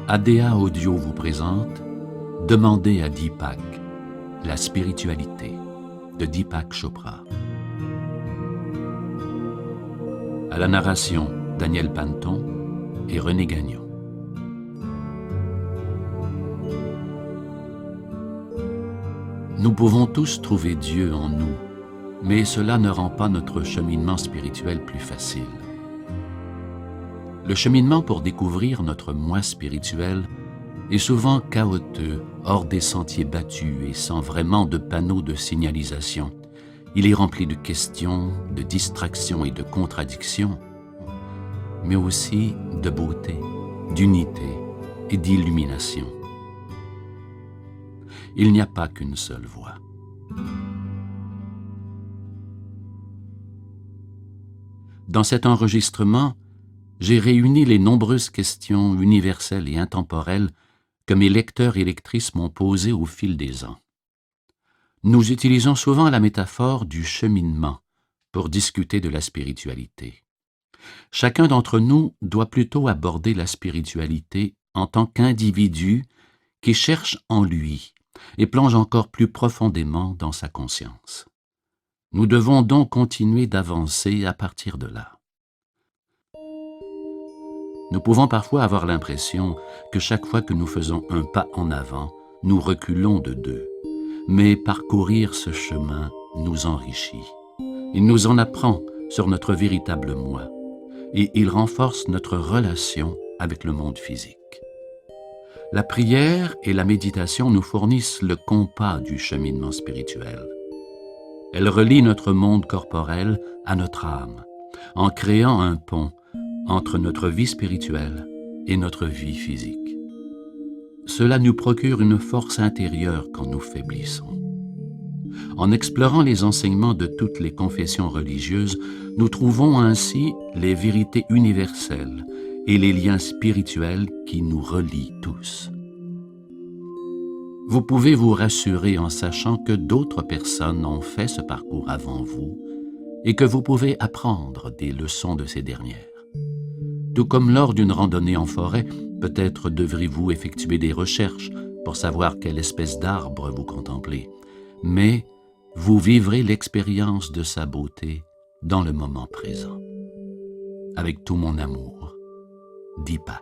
ADA Audio vous présente Demandez à Deepak, la spiritualité de Deepak Chopra. À la narration, Daniel Panton et René Gagnon. Nous pouvons tous trouver Dieu en nous, mais cela ne rend pas notre cheminement spirituel plus facile. Le cheminement pour découvrir notre moi spirituel est souvent chaotique, hors des sentiers battus et sans vraiment de panneaux de signalisation. Il est rempli de questions, de distractions et de contradictions, mais aussi de beauté, d'unité et d'illumination. Il n'y a pas qu'une seule voie. Dans cet enregistrement, j'ai réuni les nombreuses questions universelles et intemporelles que mes lecteurs et lectrices m'ont posées au fil des ans. Nous utilisons souvent la métaphore du cheminement pour discuter de la spiritualité. Chacun d'entre nous doit plutôt aborder la spiritualité en tant qu'individu qui cherche en lui et plonge encore plus profondément dans sa conscience. Nous devons donc continuer d'avancer à partir de là. Nous pouvons parfois avoir l'impression que chaque fois que nous faisons un pas en avant, nous reculons de deux. Mais parcourir ce chemin nous enrichit. Il nous en apprend sur notre véritable moi et il renforce notre relation avec le monde physique. La prière et la méditation nous fournissent le compas du cheminement spirituel. Elles relient notre monde corporel à notre âme, en créant un pont entre notre vie spirituelle et notre vie physique. Cela nous procure une force intérieure quand nous faiblissons. En explorant les enseignements de toutes les confessions religieuses, nous trouvons ainsi les vérités universelles et les liens spirituels qui nous relient tous. Vous pouvez vous rassurer en sachant que d'autres personnes ont fait ce parcours avant vous et que vous pouvez apprendre des leçons de ces dernières. Tout comme lors d'une randonnée en forêt, peut-être devrez-vous effectuer des recherches pour savoir quelle espèce d'arbre vous contemplez, mais vous vivrez l'expérience de sa beauté dans le moment présent. Avec tout mon amour, Deepak.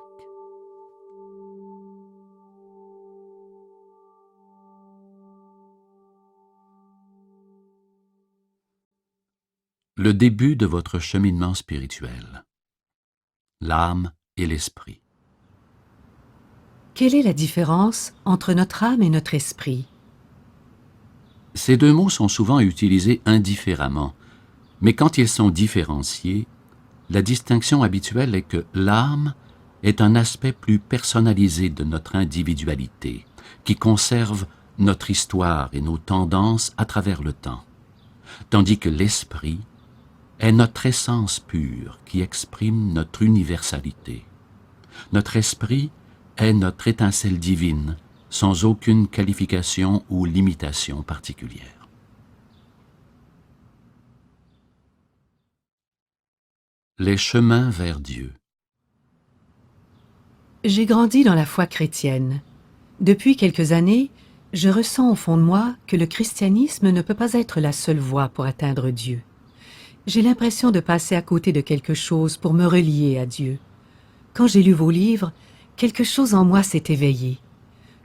Le début de votre cheminement spirituel. L'âme et l'esprit. Quelle est la différence entre notre âme et notre esprit? Ces deux mots sont souvent utilisés indifféremment, mais quand ils sont différenciés, la distinction habituelle est que l'âme est un aspect plus personnalisé de notre individualité, qui conserve notre histoire et nos tendances à travers le temps, tandis que l'esprit est notre essence pure qui exprime notre universalité. Notre esprit est notre étincelle divine, sans aucune qualification ou limitation particulière. Les chemins vers Dieu. J'ai grandi dans la foi chrétienne. Depuis quelques années, je ressens au fond de moi que le christianisme ne peut pas être la seule voie pour atteindre Dieu. J'ai l'impression de passer à côté de quelque chose pour me relier à Dieu. Quand j'ai lu vos livres, quelque chose en moi s'est éveillé.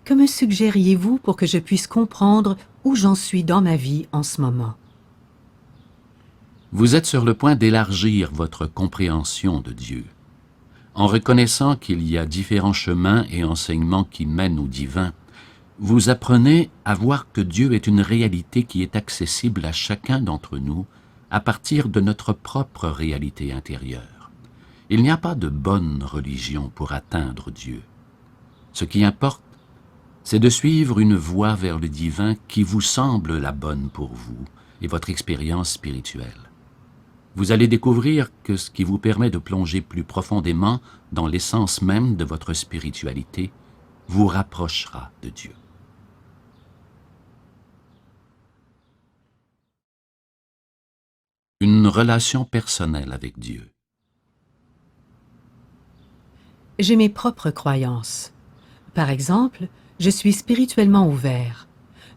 Que me suggériez-vous pour que je puisse comprendre où j'en suis dans ma vie en ce moment? Vous êtes sur le point d'élargir votre compréhension de Dieu. En reconnaissant qu'il y a différents chemins et enseignements qui mènent au divin, vous apprenez à voir que Dieu est une réalité qui est accessible à chacun d'entre nous à partir de notre propre réalité intérieure. Il n'y a pas de bonne religion pour atteindre Dieu. Ce qui importe, c'est de suivre une voie vers le divin qui vous semble la bonne pour vous et votre expérience spirituelle. Vous allez découvrir que ce qui vous permet de plonger plus profondément dans l'essence même de votre spiritualité vous rapprochera de Dieu. Une relation personnelle avec Dieu. J'ai mes propres croyances. Par exemple, je suis spirituellement ouvert.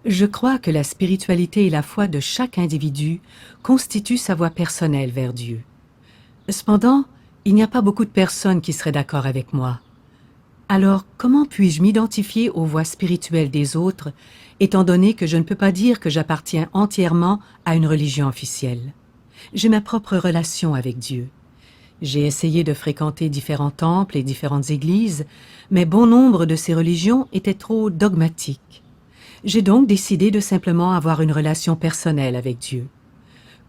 Je crois que la spiritualité et la foi de chaque individu constituent sa voie personnelle vers Dieu. Cependant, il n'y a pas beaucoup de personnes qui seraient d'accord avec moi. Alors, comment puis-je m'identifier aux voies spirituelles des autres, étant donné que je ne peux pas dire que j'appartiens entièrement à une religion officielle? J'ai ma propre relation avec Dieu. J'ai essayé de fréquenter différents temples et différentes églises, mais bon nombre de ces religions étaient trop dogmatiques. J'ai donc décidé de simplement avoir une relation personnelle avec Dieu.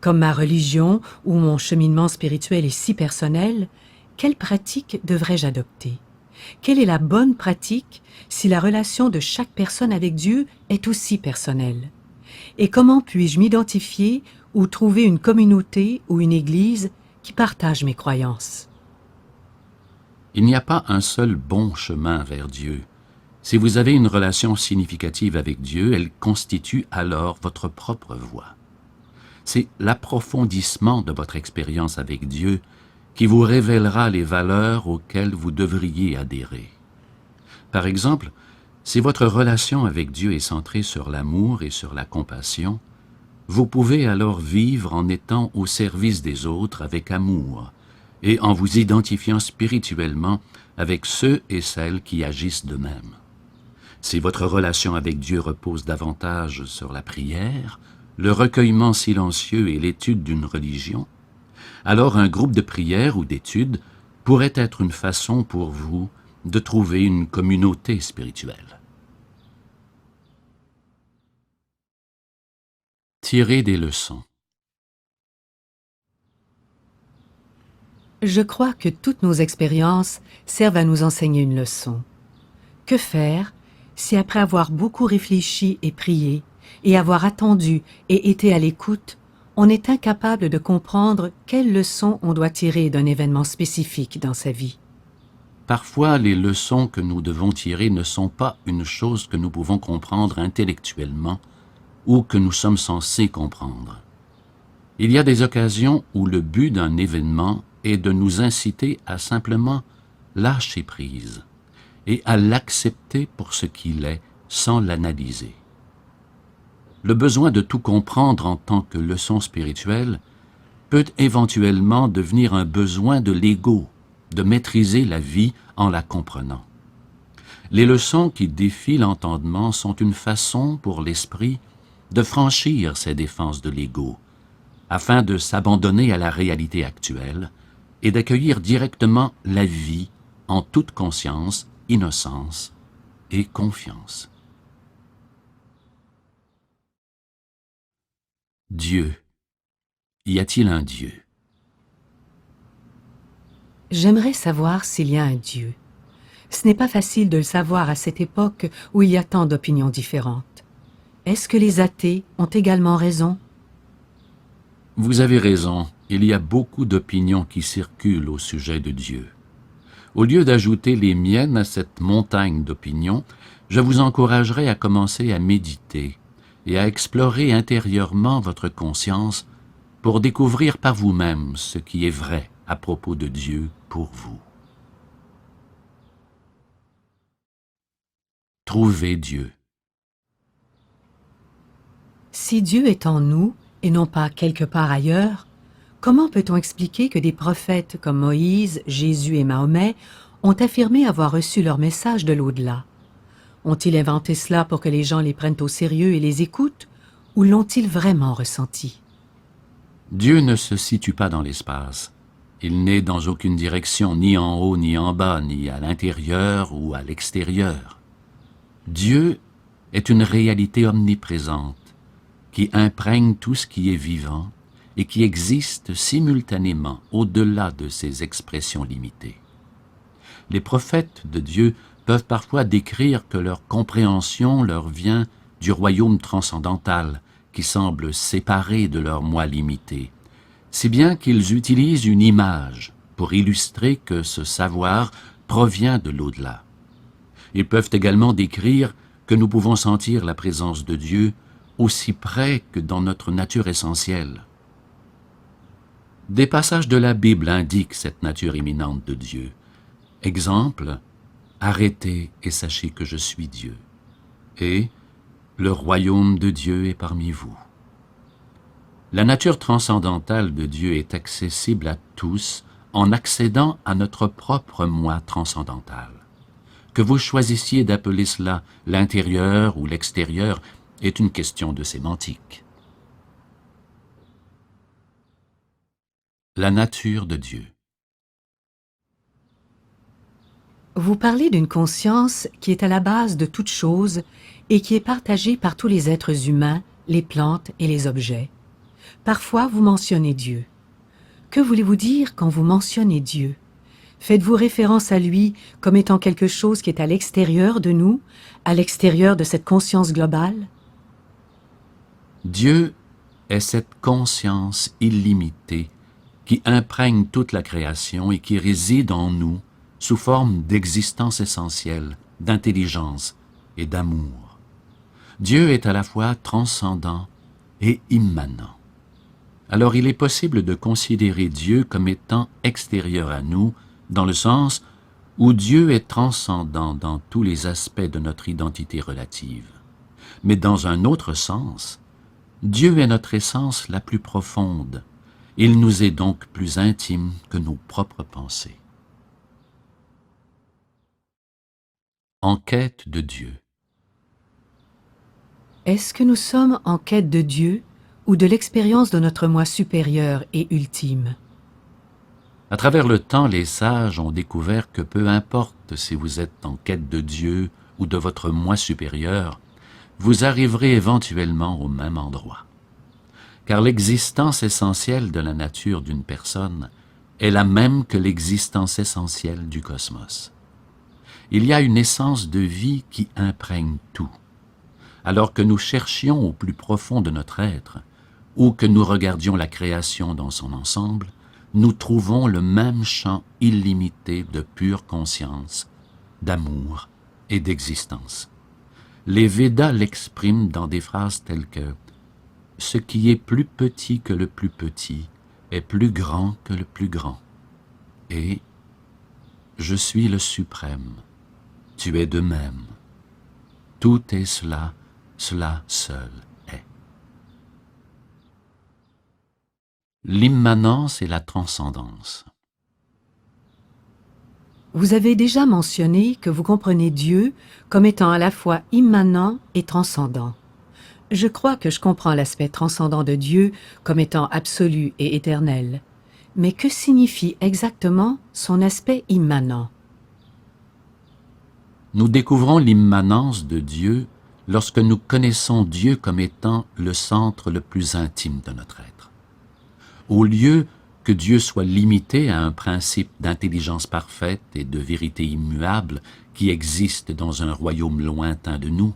Comme ma religion ou mon cheminement spirituel est si personnel, quelle pratique devrais-je adopter? Quelle est la bonne pratique si la relation de chaque personne avec Dieu est aussi personnelle? Et comment puis-je m'identifier ou trouver une communauté ou une église qui partage mes croyances? Il n'y a pas un seul bon chemin vers Dieu. Si vous avez une relation significative avec Dieu, elle constitue alors votre propre voie. C'est l'approfondissement de votre expérience avec Dieu qui vous révélera les valeurs auxquelles vous devriez adhérer. Par exemple, si votre relation avec Dieu est centrée sur l'amour et sur la compassion, vous pouvez alors vivre en étant au service des autres avec amour et en vous identifiant spirituellement avec ceux et celles qui agissent de même. Si votre relation avec Dieu repose davantage sur la prière, le recueillement silencieux et l'étude d'une religion, alors un groupe de prière ou d'études pourrait être une façon pour vous de trouver une communauté spirituelle. Tirer des leçons. Je crois que toutes nos expériences servent à nous enseigner une leçon. Que faire si après avoir beaucoup réfléchi et prié, et avoir attendu et été à l'écoute, on est incapable de comprendre quelle leçon on doit tirer d'un événement spécifique dans sa vie? Parfois, les leçons que nous devons tirer ne sont pas une chose que nous pouvons comprendre intellectuellement ou que nous sommes censés comprendre. Il y a des occasions où le but d'un événement est de nous inciter à simplement lâcher prise et à l'accepter pour ce qu'il est sans l'analyser. Le besoin de tout comprendre en tant que leçon spirituelle peut éventuellement devenir un besoin de l'ego, de maîtriser la vie en la comprenant. Les leçons qui défient l'entendement sont une façon pour l'esprit de franchir ces défenses de l'ego, afin de s'abandonner à la réalité actuelle et d'accueillir directement la vie en toute conscience, innocence et confiance. Dieu. Y a-t-il un Dieu? J'aimerais savoir s'il y a un Dieu. Ce n'est pas facile de le savoir à cette époque où il y a tant d'opinions différentes. Est-ce que les athées ont également raison? Vous avez raison, il y a beaucoup d'opinions qui circulent au sujet de Dieu. Au lieu d'ajouter les miennes à cette montagne d'opinions, je vous encouragerai à commencer à méditer et à explorer intérieurement votre conscience pour découvrir par vous-même ce qui est vrai à propos de Dieu pour vous. Trouvez Dieu. Si Dieu est en nous et non pas quelque part ailleurs, comment peut-on expliquer que des prophètes comme Moïse, Jésus et Mahomet ont affirmé avoir reçu leur message de l'au-delà? Ont-ils inventé cela pour que les gens les prennent au sérieux et les écoutent, ou l'ont-ils vraiment ressenti? Dieu ne se situe pas dans l'espace. Il n'est dans aucune direction, ni en haut, ni en bas, ni à l'intérieur ou à l'extérieur. Dieu est une réalité omniprésente qui imprègne tout ce qui est vivant et qui existe simultanément au-delà de ses expressions limitées. Les prophètes de Dieu peuvent parfois décrire que leur compréhension leur vient du royaume transcendantal qui semble séparé de leur moi limité, si bien qu'ils utilisent une image pour illustrer que ce savoir provient de l'au-delà. Ils peuvent également décrire que nous pouvons sentir la présence de Dieu aussi près que dans notre nature essentielle. Des passages de la Bible indiquent cette nature imminente de Dieu. Exemple, arrêtez et sachez que je suis Dieu. Et le royaume de Dieu est parmi vous. La nature transcendantale de Dieu est accessible à tous en accédant à notre propre moi transcendantal. Que vous choisissiez d'appeler cela l'intérieur ou l'extérieur est une question de sémantique. La nature de Dieu. Vous parlez d'une conscience qui est à la base de toute chose et qui est partagée par tous les êtres humains, les plantes et les objets. Parfois, vous mentionnez Dieu. Que voulez-vous dire quand vous mentionnez Dieu? Faites-vous référence à lui comme étant quelque chose qui est à l'extérieur de nous, à l'extérieur de cette conscience globale? Dieu est cette conscience illimitée qui imprègne toute la création et qui réside en nous sous forme d'existence essentielle, d'intelligence et d'amour. Dieu est à la fois transcendant et immanent. Alors il est possible de considérer Dieu comme étant extérieur à nous, dans le sens où Dieu est transcendant dans tous les aspects de notre identité relative. Mais dans un autre sens, Dieu est notre essence la plus profonde. Il nous est donc plus intime que nos propres pensées. En quête de Dieu. Est-ce que nous sommes en quête de Dieu ou de l'expérience de notre moi supérieur et ultime? À travers le temps, les sages ont découvert que peu importe si vous êtes en quête de Dieu ou de votre moi supérieur, vous arriverez éventuellement au même endroit. Car l'existence essentielle de la nature d'une personne est la même que l'existence essentielle du cosmos. Il y a une essence de vie qui imprègne tout. Alors que nous cherchions au plus profond de notre être, ou que nous regardions la création dans son ensemble, nous trouvons le même champ illimité de pure conscience, d'amour et d'existence. Les Védas l'expriment dans des phrases telles que « Ce qui est plus petit que le plus petit est plus grand que le plus grand » et « Je suis le suprême, tu es de même. Tout est cela, cela seul est. » L'immanence et la transcendance. Vous avez déjà mentionné que vous comprenez Dieu comme étant à la fois immanent et transcendant. Je crois que je comprends l'aspect transcendant de Dieu comme étant absolu et éternel. Mais que signifie exactement son aspect immanent? Nous découvrons l'immanence de Dieu lorsque nous connaissons Dieu comme étant le centre le plus intime de notre être. Au lieu que Dieu soit limité à un principe d'intelligence parfaite et de vérité immuable qui existe dans un royaume lointain de nous,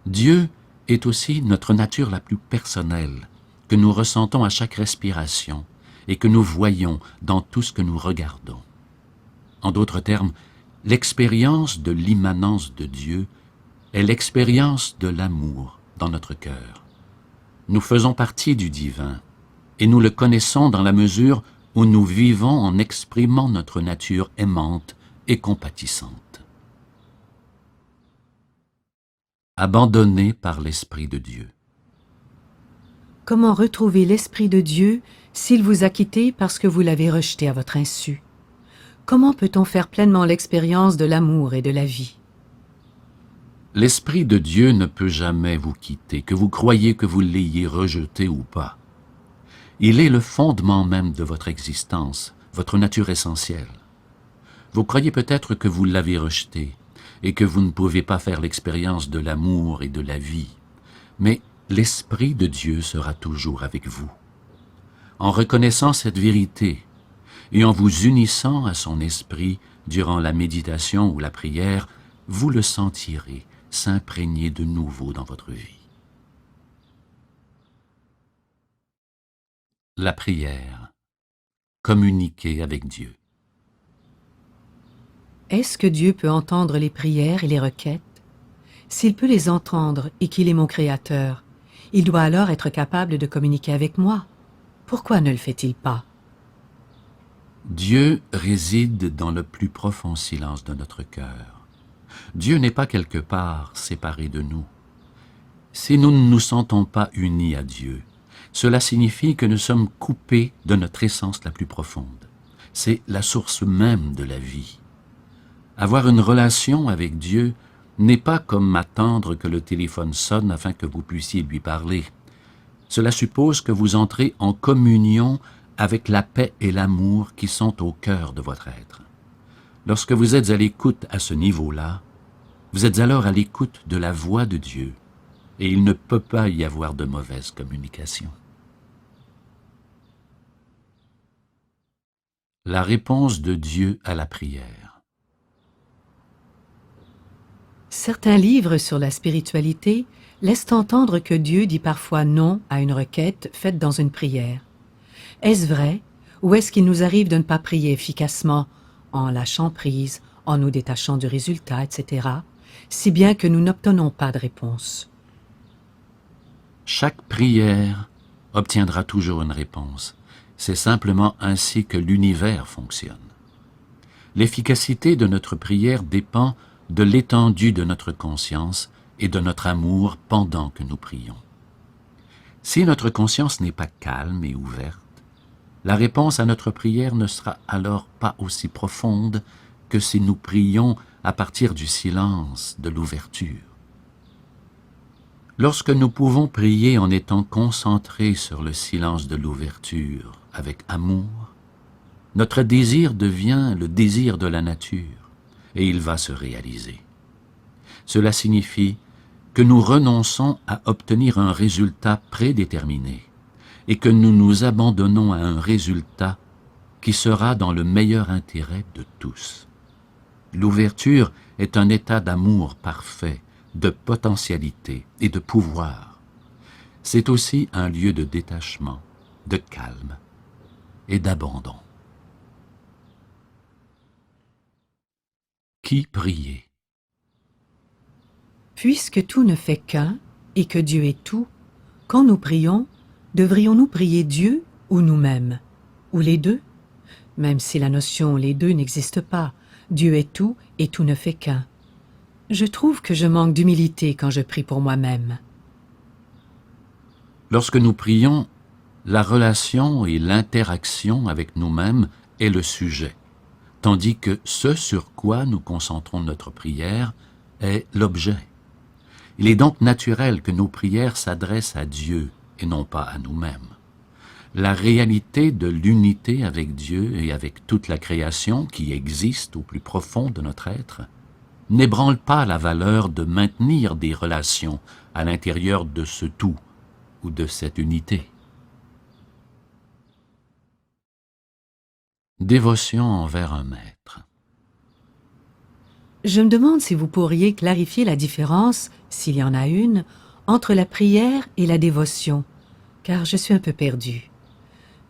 Dieu est aussi notre nature la plus personnelle, que nous ressentons à chaque respiration et que nous voyons dans tout ce que nous regardons. En d'autres termes, l'expérience de l'immanence de Dieu est l'expérience de l'amour dans notre cœur. Nous faisons partie du divin et nous le connaissons dans la mesure où nous vivons en exprimant notre nature aimante et compatissante. Abandonné par l'Esprit de Dieu. Comment retrouver l'Esprit de Dieu s'il vous a quitté parce que vous l'avez rejeté à votre insu? Comment peut-on faire pleinement l'expérience de l'amour et de la vie? L'Esprit de Dieu ne peut jamais vous quitter, que vous croyiez que vous l'ayez rejeté ou pas. Il est le fondement même de votre existence, votre nature essentielle. Vous croyez peut-être que vous l'avez rejeté et que vous ne pouvez pas faire l'expérience de l'amour et de la vie, mais l'Esprit de Dieu sera toujours avec vous. En reconnaissant cette vérité et en vous unissant à son esprit durant la méditation ou la prière, vous le sentirez s'imprégner de nouveau dans votre vie. La prière. Communiquer avec Dieu. Est-ce que Dieu peut entendre les prières et les requêtes? S'il peut les entendre et qu'il est mon Créateur, il doit alors être capable de communiquer avec moi. Pourquoi ne le fait-il pas? Dieu réside dans le plus profond silence de notre cœur. Dieu n'est pas quelque part séparé de nous. Si nous ne nous sentons pas unis à Dieu, cela signifie que nous sommes coupés de notre essence la plus profonde. C'est la source même de la vie. Avoir une relation avec Dieu n'est pas comme attendre que le téléphone sonne afin que vous puissiez lui parler. Cela suppose que vous entrez en communion avec la paix et l'amour qui sont au cœur de votre être. Lorsque vous êtes à l'écoute à ce niveau-là, vous êtes alors à l'écoute de la voix de Dieu, et il ne peut pas y avoir de mauvaise communication. La réponse de Dieu à la prière. Certains livres sur la spiritualité laissent entendre que Dieu dit parfois non à une requête faite dans une prière. Est-ce vrai, ou est-ce qu'il nous arrive de ne pas prier efficacement, en lâchant prise, en nous détachant du résultat, etc., si bien que nous n'obtenons pas de réponse? Chaque prière obtiendra toujours une réponse. C'est simplement ainsi que l'univers fonctionne. L'efficacité de notre prière dépend de l'étendue de notre conscience et de notre amour pendant que nous prions. Si notre conscience n'est pas calme et ouverte, la réponse à notre prière ne sera alors pas aussi profonde que si nous prions à partir du silence, de l'ouverture. Lorsque nous pouvons prier en étant concentrés sur le silence de l'ouverture, avec amour, notre désir devient le désir de la nature, et il va se réaliser. Cela signifie que nous renonçons à obtenir un résultat prédéterminé, et que nous nous abandonnons à un résultat qui sera dans le meilleur intérêt de tous. L'ouverture est un état d'amour parfait, de potentialité et de pouvoir. C'est aussi un lieu de détachement, de calme et d'abandon. Qui prier? Puisque tout ne fait qu'un, et que Dieu est tout, quand nous prions, devrions-nous prier Dieu ou nous-mêmes? Ou les deux? Même si la notion « les deux » n'existe pas, Dieu est tout et tout ne fait qu'un. Je trouve que je manque d'humilité quand je prie pour moi-même. Lorsque nous prions, la relation et l'interaction avec nous-mêmes est le sujet, tandis que ce sur quoi nous concentrons notre prière est l'objet. Il est donc naturel que nos prières s'adressent à Dieu et non pas à nous-mêmes. La réalité de l'unité avec Dieu et avec toute la création qui existe au plus profond de notre être n'ébranle pas la valeur de maintenir des relations à l'intérieur de ce tout ou de cette unité. Dévotion envers un maître. Je me demande si vous pourriez clarifier la différence, s'il y en a une, entre la prière et la dévotion, car je suis un peu perdue.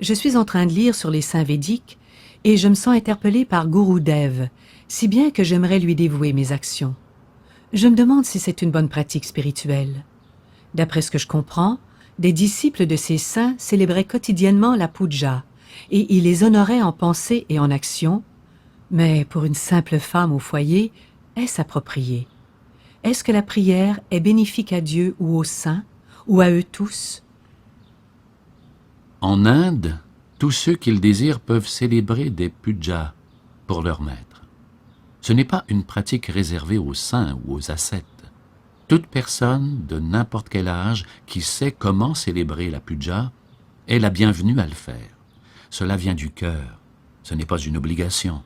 Je suis en train de lire sur les saints védiques et je me sens interpellée par Guru Dev, si bien que j'aimerais lui dévouer mes actions. Je me demande si c'est une bonne pratique spirituelle. D'après ce que je comprends, des disciples de ces saints célébraient quotidiennement la puja et ils les honoraient en pensée et en action, mais pour une simple femme au foyer, est-ce approprié? Est-ce que la prière est bénéfique à Dieu ou aux saints, ou à eux tous? En Inde, tous ceux qui le désirent peuvent célébrer des pujas pour leur maître. Ce n'est pas une pratique réservée aux saints ou aux ascètes. Toute personne de n'importe quel âge qui sait comment célébrer la puja est la bienvenue à le faire. Cela vient du cœur, ce n'est pas une obligation.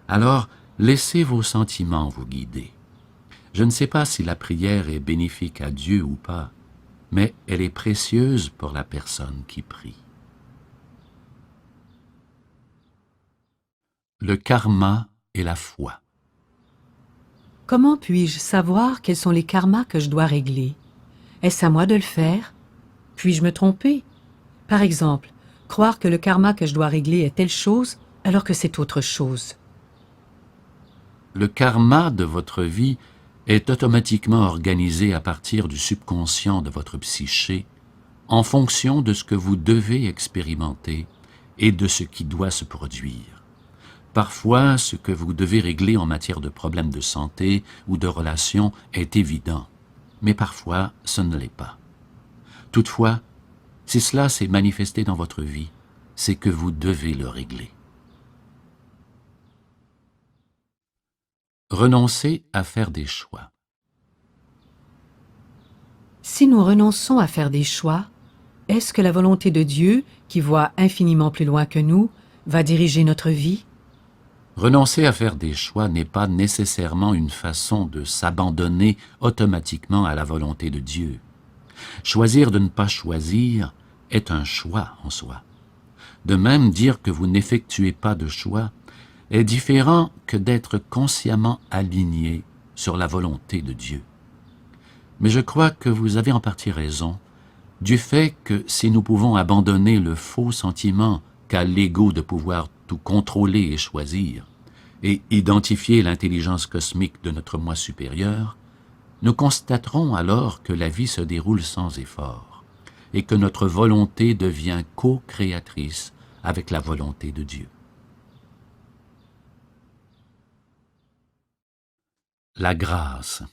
Alors, laissez vos sentiments vous guider. Je ne sais pas si la prière est bénéfique à Dieu ou pas, mais elle est précieuse pour la personne qui prie. Le karma et la foi. Comment puis-je savoir quels sont les karmas que je dois régler? Est-ce à moi de le faire? Puis-je me tromper? Par exemple, croire que le karma que je dois régler est telle chose alors que c'est autre chose. Le karma de votre vie est automatiquement organisé à partir du subconscient de votre psyché en fonction de ce que vous devez expérimenter et de ce qui doit se produire. Parfois, ce que vous devez régler en matière de problèmes de santé ou de relations est évident, mais parfois ce ne l'est pas. Toutefois, si cela s'est manifesté dans votre vie, c'est que vous devez le régler. Renoncez à faire des choix. Si nous renonçons à faire des choix, est-ce que la volonté de Dieu, qui voit infiniment plus loin que nous, va diriger notre vie? Renoncer à faire des choix n'est pas nécessairement une façon de s'abandonner automatiquement à la volonté de Dieu. Choisir de ne pas choisir est un choix en soi. De même, dire que vous n'effectuez pas de choix est différent que d'être consciemment aligné sur la volonté de Dieu. Mais je crois que vous avez en partie raison, du fait que si nous pouvons abandonner le faux sentiment qu'a l'ego de pouvoir tout contrôler et choisir, et identifier l'intelligence cosmique de notre moi supérieur, nous constaterons alors que la vie se déroule sans effort, et que notre volonté devient co-créatrice avec la volonté de Dieu. La grâce.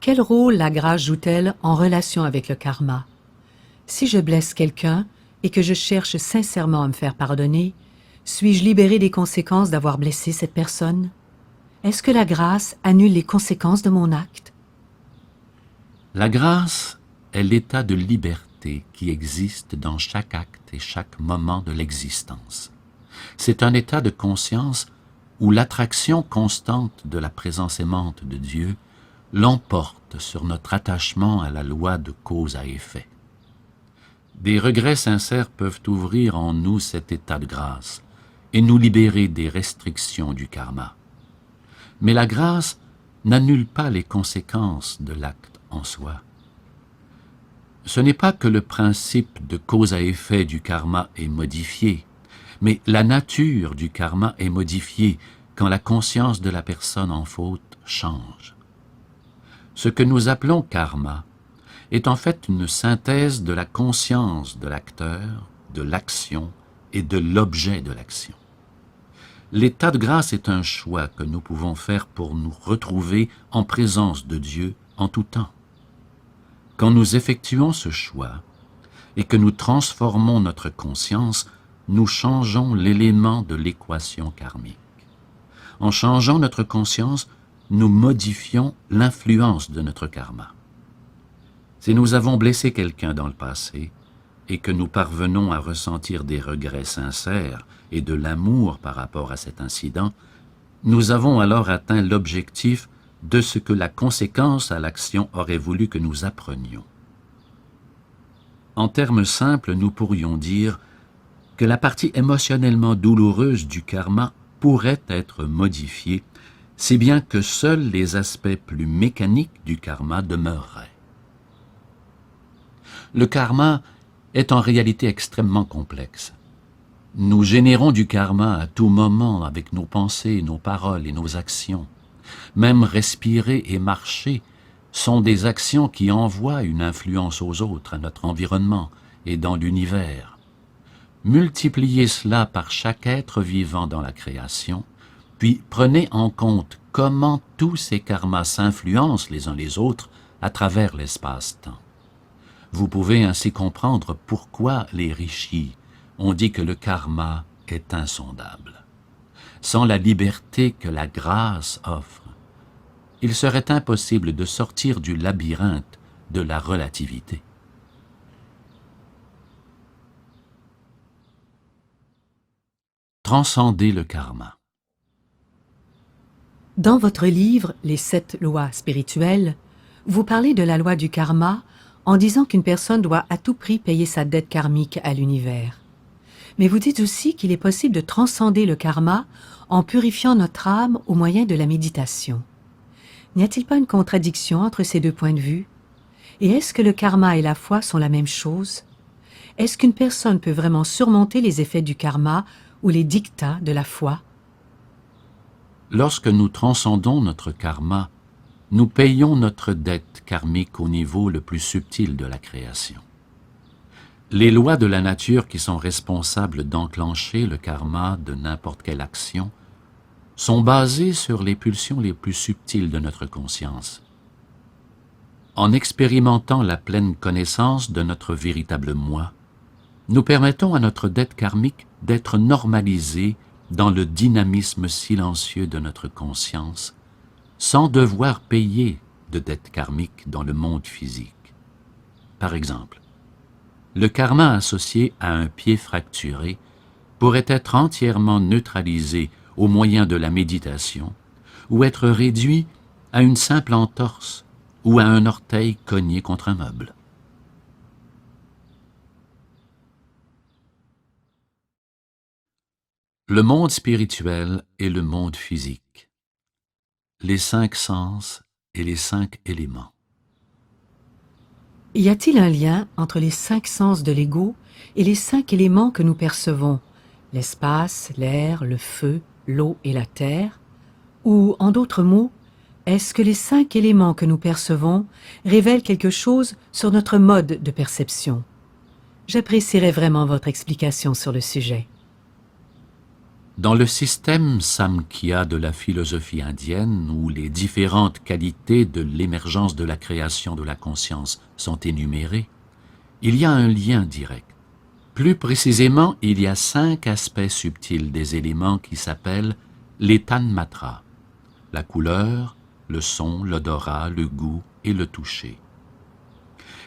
Quel rôle la grâce joue-t-elle en relation avec le karma? Si je blesse quelqu'un et que je cherche sincèrement à me faire pardonner, suis-je libéré des conséquences d'avoir blessé cette personne? Est-ce que la grâce annule les conséquences de mon acte? La grâce est l'état de liberté qui existe dans chaque acte et chaque moment de l'existence. C'est un état de conscience où l'attraction constante de la présence aimante de Dieu l'emporte sur notre attachement à la loi de cause à effet. Des regrets sincères peuvent ouvrir en nous cet état de grâce et nous libérer des restrictions du karma. Mais la grâce n'annule pas les conséquences de l'acte en soi. Ce n'est pas que le principe de cause à effet du karma est modifié, mais la nature du karma est modifiée quand la conscience de la personne en faute change. Ce que nous appelons karma est en fait une synthèse de la conscience de l'acteur, de l'action et de l'objet de l'action. L'état de grâce est un choix que nous pouvons faire pour nous retrouver en présence de Dieu en tout temps. Quand nous effectuons ce choix et que nous transformons notre conscience, nous changeons l'élément de l'équation karmique. En changeant notre conscience, nous modifions l'influence de notre karma. Si nous avons blessé quelqu'un dans le passé et que nous parvenons à ressentir des regrets sincères et de l'amour par rapport à cet incident, nous avons alors atteint l'objectif de ce que la conséquence à l'action aurait voulu que nous apprenions. En termes simples, nous pourrions dire que la partie émotionnellement douloureuse du karma pourrait être modifiée, si bien que seuls les aspects plus mécaniques du karma demeureraient. Le karma est en réalité extrêmement complexe. Nous générons du karma à tout moment avec nos pensées, nos paroles et nos actions. Même respirer et marcher sont des actions qui envoient une influence aux autres, à notre environnement et dans l'univers. Multipliez cela par chaque être vivant dans la création, puis prenez en compte comment tous ces karmas s'influencent les uns les autres à travers l'espace-temps. Vous pouvez ainsi comprendre pourquoi les rishis ont dit que le karma est insondable. Sans la liberté que la grâce offre, il serait impossible de sortir du labyrinthe de la relativité. Transcender le karma. Dans votre livre « Les 7 lois spirituelles », vous parlez de la loi du karma en disant qu'une personne doit à tout prix payer sa dette karmique à l'univers. Mais vous dites aussi qu'il est possible de transcender le karma en purifiant notre âme au moyen de la méditation. N'y a-t-il pas une contradiction entre ces deux points de vue? Et est-ce que le karma et la foi sont la même chose? Est-ce qu'une personne peut vraiment surmonter les effets du karma ou les diktats de la foi? Lorsque nous transcendons notre karma, nous payons notre dette karmique au niveau le plus subtil de la création. Les lois de la nature qui sont responsables d'enclencher le karma de n'importe quelle action sont basées sur les pulsions les plus subtiles de notre conscience. En expérimentant la pleine connaissance de notre véritable moi, nous permettons à notre dette karmique d'être normalisée dans le dynamisme silencieux de notre conscience, sans devoir payer de dette karmique dans le monde physique. Par exemple, le karma associé à un pied fracturé pourrait être entièrement neutralisé au moyen de la méditation ou être réduit à une simple entorse ou à un orteil cogné contre un meuble. Le monde spirituel et le monde physique. Les 5 sens et les 5 éléments. Y a-t-il un lien entre les 5 sens de l'ego et les 5 éléments que nous percevons, l'espace, l'air, le feu, l'eau et la terre? Ou, en d'autres mots, est-ce que les 5 éléments que nous percevons révèlent quelque chose sur notre mode de perception? J'apprécierais vraiment votre explication sur le sujet. Dans le système Samkhya de la philosophie indienne, où les différentes qualités de l'émergence de la création de la conscience sont énumérées, il y a un lien direct. Plus précisément, il y a 5 aspects subtils des éléments qui s'appellent les tanmatras: la couleur, le son, l'odorat, le goût et le toucher.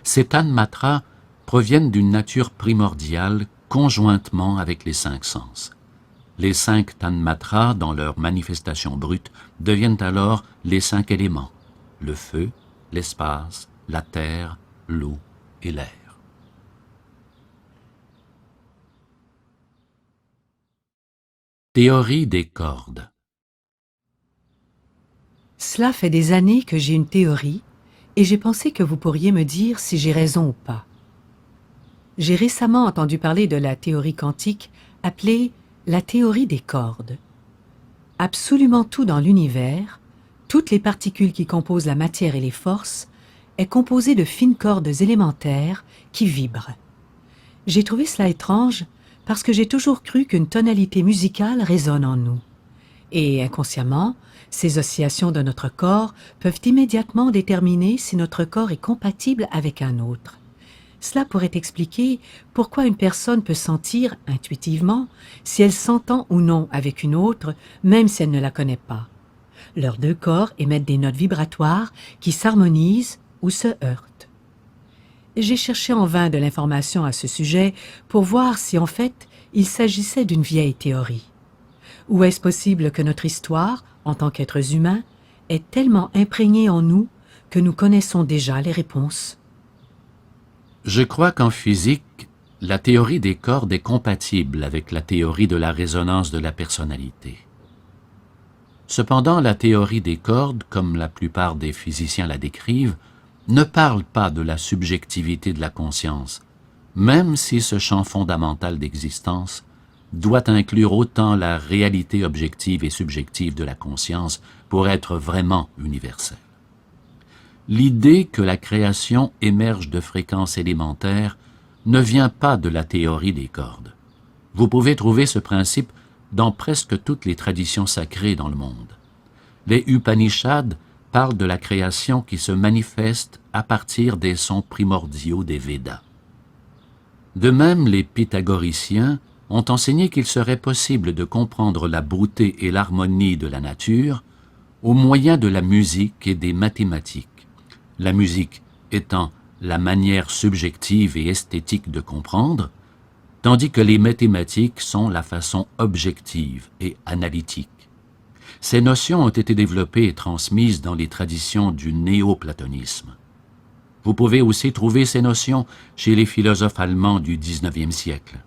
Ces tanmatras proviennent d'une nature primordiale conjointement avec les 5 sens. Les 5 tanmatras, dans leur manifestation brute, deviennent alors les 5 éléments: le feu, l'espace, la terre, l'eau et l'air. Théorie des cordes. Cela fait des années que j'ai une théorie et j'ai pensé que vous pourriez me dire si j'ai raison ou pas. J'ai récemment entendu parler de la théorie quantique appelée la théorie des cordes. Absolument tout dans l'univers, toutes les particules qui composent la matière et les forces, est composé de fines cordes élémentaires qui vibrent. J'ai trouvé cela étrange parce que j'ai toujours cru qu'une tonalité musicale résonne en nous. Et inconsciemment, ces oscillations de notre corps peuvent immédiatement déterminer si notre corps est compatible avec un autre. Cela pourrait expliquer pourquoi une personne peut sentir, intuitivement, si elle s'entend ou non avec une autre, même si elle ne la connaît pas. Leurs 2 corps émettent des notes vibratoires qui s'harmonisent ou se heurtent. J'ai cherché en vain de l'information à ce sujet pour voir si en fait il s'agissait d'une vieille théorie. Ou est-ce possible que notre histoire, en tant qu'êtres humains, est tellement imprégnée en nous que nous connaissons déjà les réponses? Je crois qu'en physique, la théorie des cordes est compatible avec la théorie de la résonance de la personnalité. Cependant, la théorie des cordes, comme la plupart des physiciens la décrivent, ne parle pas de la subjectivité de la conscience, même si ce champ fondamental d'existence doit inclure autant la réalité objective et subjective de la conscience pour être vraiment universelle. L'idée que la création émerge de fréquences élémentaires ne vient pas de la théorie des cordes. Vous pouvez trouver ce principe dans presque toutes les traditions sacrées dans le monde. Les Upanishads parlent de la création qui se manifeste à partir des sons primordiaux des Védas. De même, les pythagoriciens ont enseigné qu'il serait possible de comprendre la beauté et l'harmonie de la nature au moyen de la musique et des mathématiques. La musique étant la manière subjective et esthétique de comprendre, tandis que les mathématiques sont la façon objective et analytique. Ces notions ont été développées et transmises dans les traditions du néoplatonisme. Vous pouvez aussi trouver ces notions chez les philosophes allemands du XIXe siècle.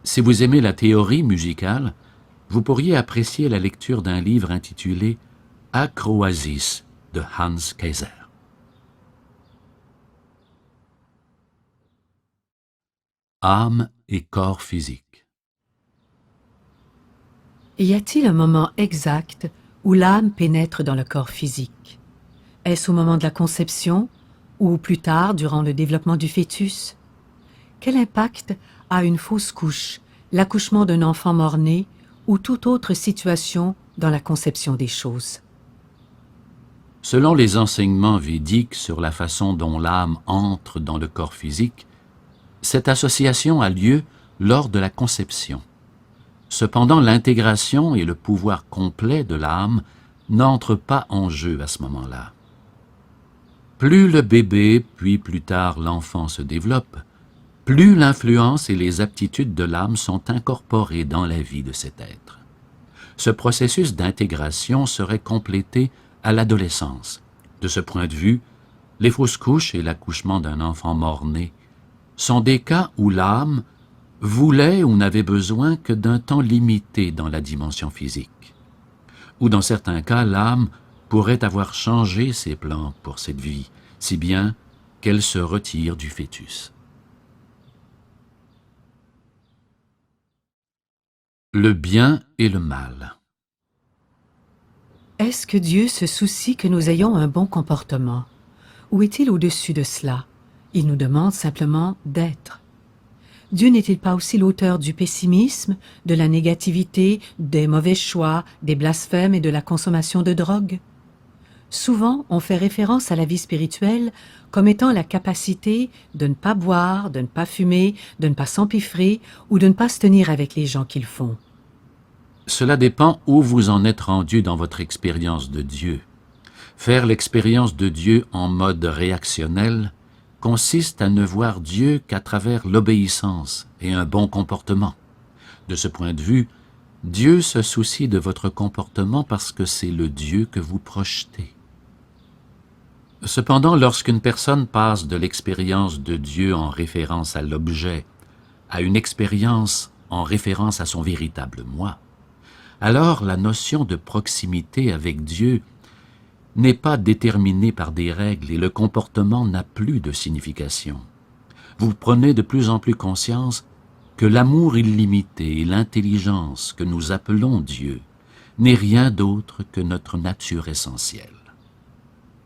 Si vous aimez la théorie musicale, vous pourriez apprécier la lecture d'un livre intitulé « Acroasis » de Hans Kaiser. Âme et corps physique. Y a-t-il un moment exact où l'âme pénètre dans le corps physique? Est-ce au moment de la conception ou plus tard durant le développement du fœtus? Quel impact a une fausse couche, l'accouchement d'un enfant mort-né ou toute autre situation dans la conception des choses? Selon les enseignements védiques sur la façon dont l'âme entre dans le corps physique, cette association a lieu lors de la conception. Cependant, l'intégration et le pouvoir complet de l'âme n'entrent pas en jeu à ce moment-là. Plus le bébé, puis plus tard l'enfant se développe, plus l'influence et les aptitudes de l'âme sont incorporées dans la vie de cet être. Ce processus d'intégration serait complété à l'adolescence. De ce point de vue, les fausses couches et l'accouchement d'un enfant mort-né sont des cas où l'âme voulait ou n'avait besoin que d'un temps limité dans la dimension physique. Ou dans certains cas, l'âme pourrait avoir changé ses plans pour cette vie, si bien qu'elle se retire du fœtus. Le bien et le mal. Est-ce que Dieu se soucie que nous ayons un bon comportement? Ou est-il au-dessus de cela? Il nous demande simplement d'être. Dieu n'est-il pas aussi l'auteur du pessimisme, de la négativité, des mauvais choix, des blasphèmes et de la consommation de drogue? Souvent, on fait référence à la vie spirituelle comme étant la capacité de ne pas boire, de ne pas fumer, de ne pas s'empiffrer ou de ne pas se tenir avec les gens qu'ils font. Cela dépend où vous en êtes rendu dans votre expérience de Dieu. Faire l'expérience de Dieu en mode réactionnel consiste à ne voir Dieu qu'à travers l'obéissance et un bon comportement. De ce point de vue, Dieu se soucie de votre comportement parce que c'est le Dieu que vous projetez. Cependant, lorsqu'une personne passe de l'expérience de Dieu en référence à l'objet à une expérience en référence à son véritable moi, alors la notion de proximité avec Dieu n'est pas déterminée par des règles et le comportement n'a plus de signification. Vous prenez de plus en plus conscience que l'amour illimité et l'intelligence que nous appelons Dieu n'est rien d'autre que notre nature essentielle.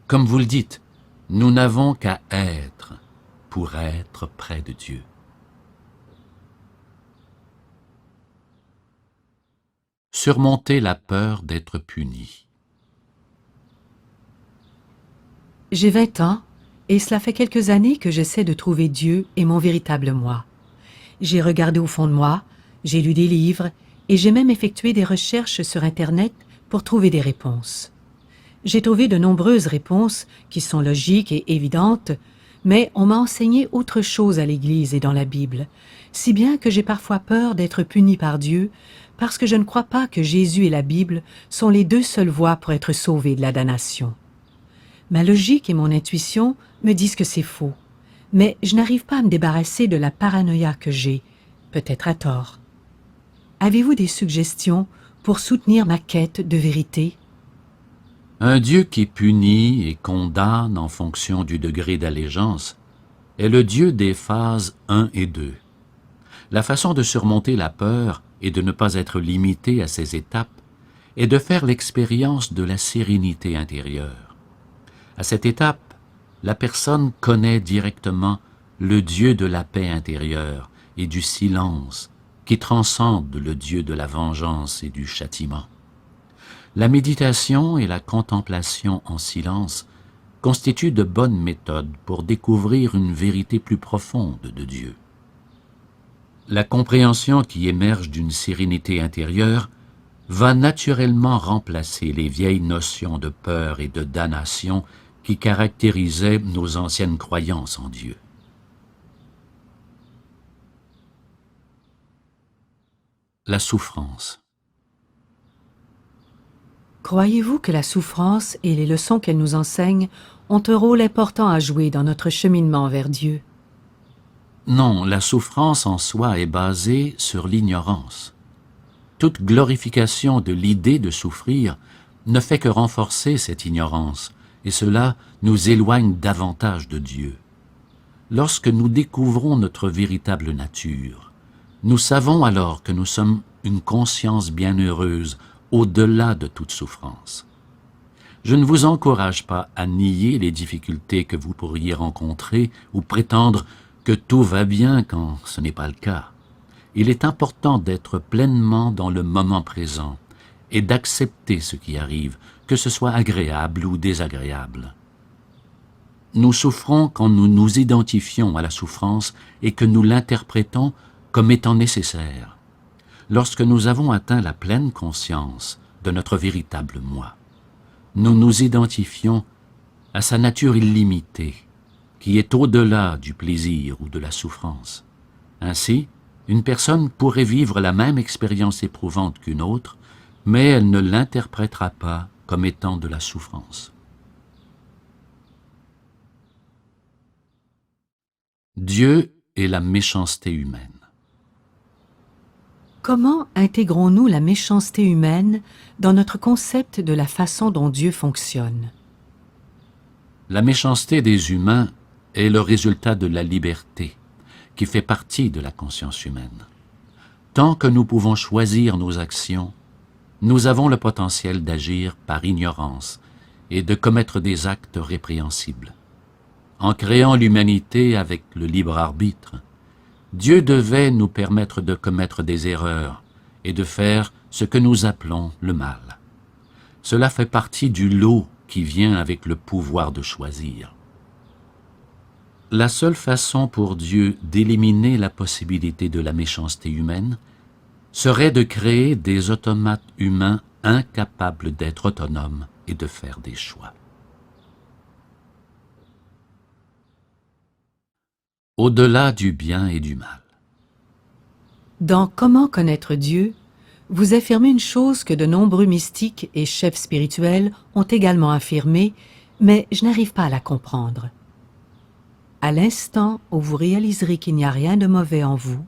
Comme vous le dites, nous n'avons qu'à être pour être près de Dieu. Surmonter la peur d'être puni. J'ai 20 ans et cela fait quelques années que j'essaie de trouver Dieu et mon véritable moi. J'ai regardé au fond de moi, j'ai lu des livres et j'ai même effectué des recherches sur Internet pour trouver des réponses. J'ai trouvé de nombreuses réponses qui sont logiques et évidentes, mais on m'a enseigné autre chose à l'Église et dans la Bible, si bien que j'ai parfois peur d'être puni par Dieu parce que je ne crois pas que Jésus et la Bible sont les deux seules voies pour être sauvé de la damnation. Ma logique et mon intuition me disent que c'est faux, mais je n'arrive pas à me débarrasser de la paranoïa que j'ai, peut-être à tort. Avez-vous des suggestions pour soutenir ma quête de vérité? Un Dieu qui punit et condamne en fonction du degré d'allégeance est le Dieu des phases 1 et 2. La façon de surmonter la peur et de ne pas être limité à ces étapes est de faire l'expérience de la sérénité intérieure. À cette étape, la personne connaît directement le Dieu de la paix intérieure et du silence qui transcende le Dieu de la vengeance et du châtiment. La méditation et la contemplation en silence constituent de bonnes méthodes pour découvrir une vérité plus profonde de Dieu. La compréhension qui émerge d'une sérénité intérieure va naturellement remplacer les vieilles notions de peur et de damnation qui caractérisaient nos anciennes croyances en Dieu. La souffrance. Croyez-vous que la souffrance et les leçons qu'elle nous enseigne ont un rôle important à jouer dans notre cheminement vers Dieu? Non, la souffrance en soi est basée sur l'ignorance. Toute glorification de l'idée de souffrir ne fait que renforcer cette ignorance, et cela nous éloigne davantage de Dieu. Lorsque nous découvrons notre véritable nature, nous savons alors que nous sommes une conscience bienheureuse au-delà de toute souffrance. Je ne vous encourage pas à nier les difficultés que vous pourriez rencontrer ou prétendre que tout va bien quand ce n'est pas le cas. Il est important d'être pleinement dans le moment présent et d'accepter ce qui arrive, que ce soit agréable ou désagréable. Nous souffrons quand nous nous identifions à la souffrance et que nous l'interprétons comme étant nécessaire. Lorsque nous avons atteint la pleine conscience de notre véritable moi, nous nous identifions à sa nature illimitée, qui est au-delà du plaisir ou de la souffrance. Ainsi, une personne pourrait vivre la même expérience éprouvante qu'une autre, mais elle ne l'interprétera pas comme étant de la souffrance. Dieu et la méchanceté humaine. Comment intégrons-nous la méchanceté humaine dans notre concept de la façon dont Dieu fonctionne? La méchanceté des humains est le résultat de la liberté, qui fait partie de la conscience humaine. Tant que nous pouvons choisir nos actions, nous avons le potentiel d'agir par ignorance et de commettre des actes répréhensibles. En créant l'humanité avec le libre arbitre, Dieu devait nous permettre de commettre des erreurs et de faire ce que nous appelons le mal. Cela fait partie du lot qui vient avec le pouvoir de choisir. La seule façon pour Dieu d'éliminer la possibilité de la méchanceté humaine serait de créer des automates humains incapables d'être autonomes et de faire des choix. Au-delà du bien et du mal. Dans Comment connaître Dieu, vous affirmez une chose que de nombreux mystiques et chefs spirituels ont également affirmée, mais je n'arrive pas à la comprendre. À l'instant où vous réaliserez qu'il n'y a rien de mauvais en vous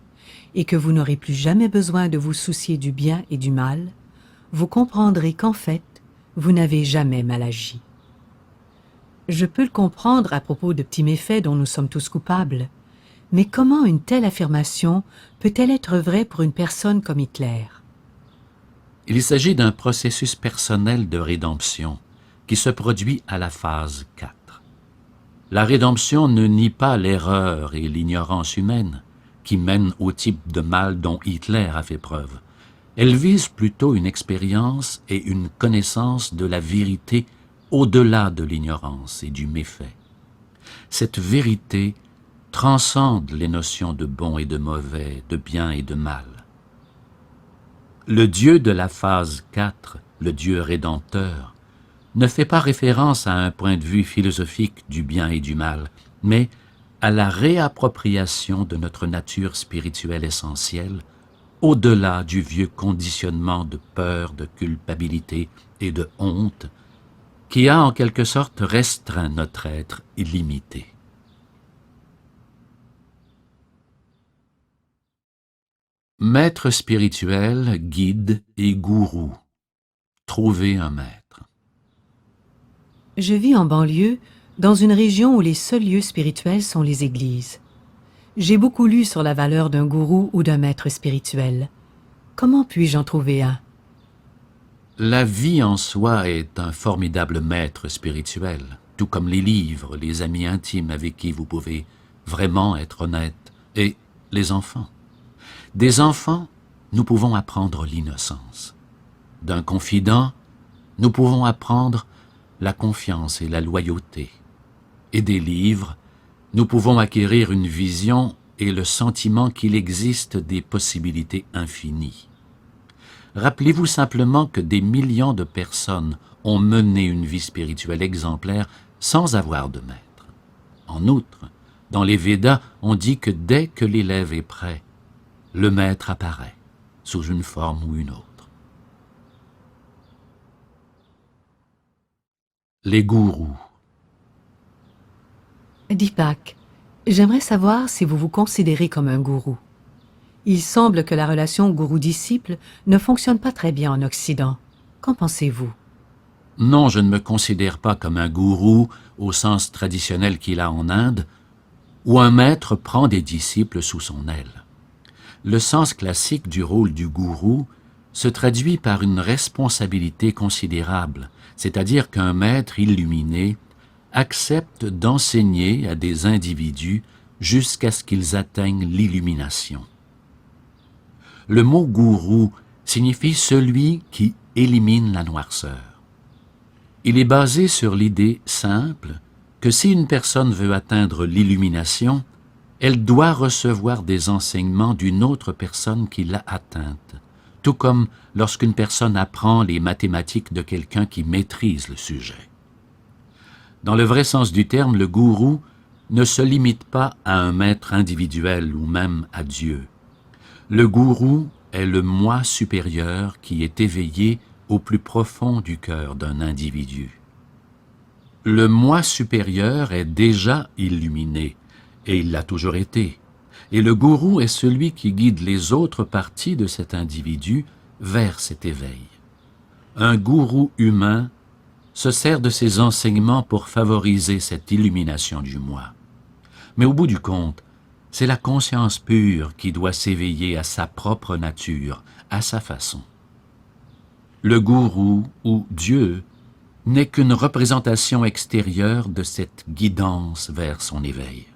et que vous n'aurez plus jamais besoin de vous soucier du bien et du mal, vous comprendrez qu'en fait, vous n'avez jamais mal agi. Je peux le comprendre à propos de petits méfaits dont nous sommes tous coupables, mais comment une telle affirmation peut-elle être vraie pour une personne comme Hitler? Il s'agit d'un processus personnel de rédemption qui se produit à la phase 4. La rédemption ne nie pas l'erreur et l'ignorance humaine qui mènent au type de mal dont Hitler a fait preuve. Elle vise plutôt une expérience et une connaissance de la vérité au-delà de l'ignorance et du méfait. Cette vérité transcende les notions de bon et de mauvais, de bien et de mal. Le Dieu de la phase 4, le Dieu rédempteur, ne fait pas référence à un point de vue philosophique du bien et du mal, mais à la réappropriation de notre nature spirituelle essentielle, au-delà du vieux conditionnement de peur, de culpabilité et de honte, qui a en quelque sorte restreint notre être illimité. Maître spirituel, guide et gourou. Trouver un maître. Je vis en banlieue, dans une région où les seuls lieux spirituels sont les églises. J'ai beaucoup lu sur la valeur d'un gourou ou d'un maître spirituel. Comment puis-je en trouver un? La vie en soi est un formidable maître spirituel, tout comme les livres, les amis intimes avec qui vous pouvez vraiment être honnête, et les enfants. Des enfants, nous pouvons apprendre l'innocence. D'un confident, nous pouvons apprendre la confiance et la loyauté. Et des livres, nous pouvons acquérir une vision et le sentiment qu'il existe des possibilités infinies. Rappelez-vous simplement que des millions de personnes ont mené une vie spirituelle exemplaire sans avoir de maître. En outre, dans les Védas, on dit que dès que l'élève est prêt, le maître apparaît, sous une forme ou une autre. Les gourous. Deepak, j'aimerais savoir si vous vous considérez comme un gourou. Il semble que la relation gourou-disciple ne fonctionne pas très bien en Occident. Qu'en pensez-vous? Non, je ne me considère pas comme un gourou au sens traditionnel qu'il a en Inde, où un maître prend des disciples sous son aile. Le sens classique du rôle du gourou se traduit par une responsabilité considérable, c'est-à-dire qu'un maître illuminé accepte d'enseigner à des individus jusqu'à ce qu'ils atteignent l'illumination. Le mot gourou signifie celui qui élimine la noirceur. Il est basé sur l'idée simple que si une personne veut atteindre l'illumination, elle doit recevoir des enseignements d'une autre personne qui l'a atteinte, tout comme lorsqu'une personne apprend les mathématiques de quelqu'un qui maîtrise le sujet. Dans le vrai sens du terme, le gourou ne se limite pas à un maître individuel ou même à Dieu. Le gourou est le moi supérieur qui est éveillé au plus profond du cœur d'un individu. Le moi supérieur est déjà illuminé, et il l'a toujours été, et le gourou est celui qui guide les autres parties de cet individu vers cet éveil. Un gourou humain se sert de ses enseignements pour favoriser cette illumination du moi. Mais au bout du compte, c'est la conscience pure qui doit s'éveiller à sa propre nature, à sa façon. Le gourou ou Dieu n'est qu'une représentation extérieure de cette guidance vers son éveil.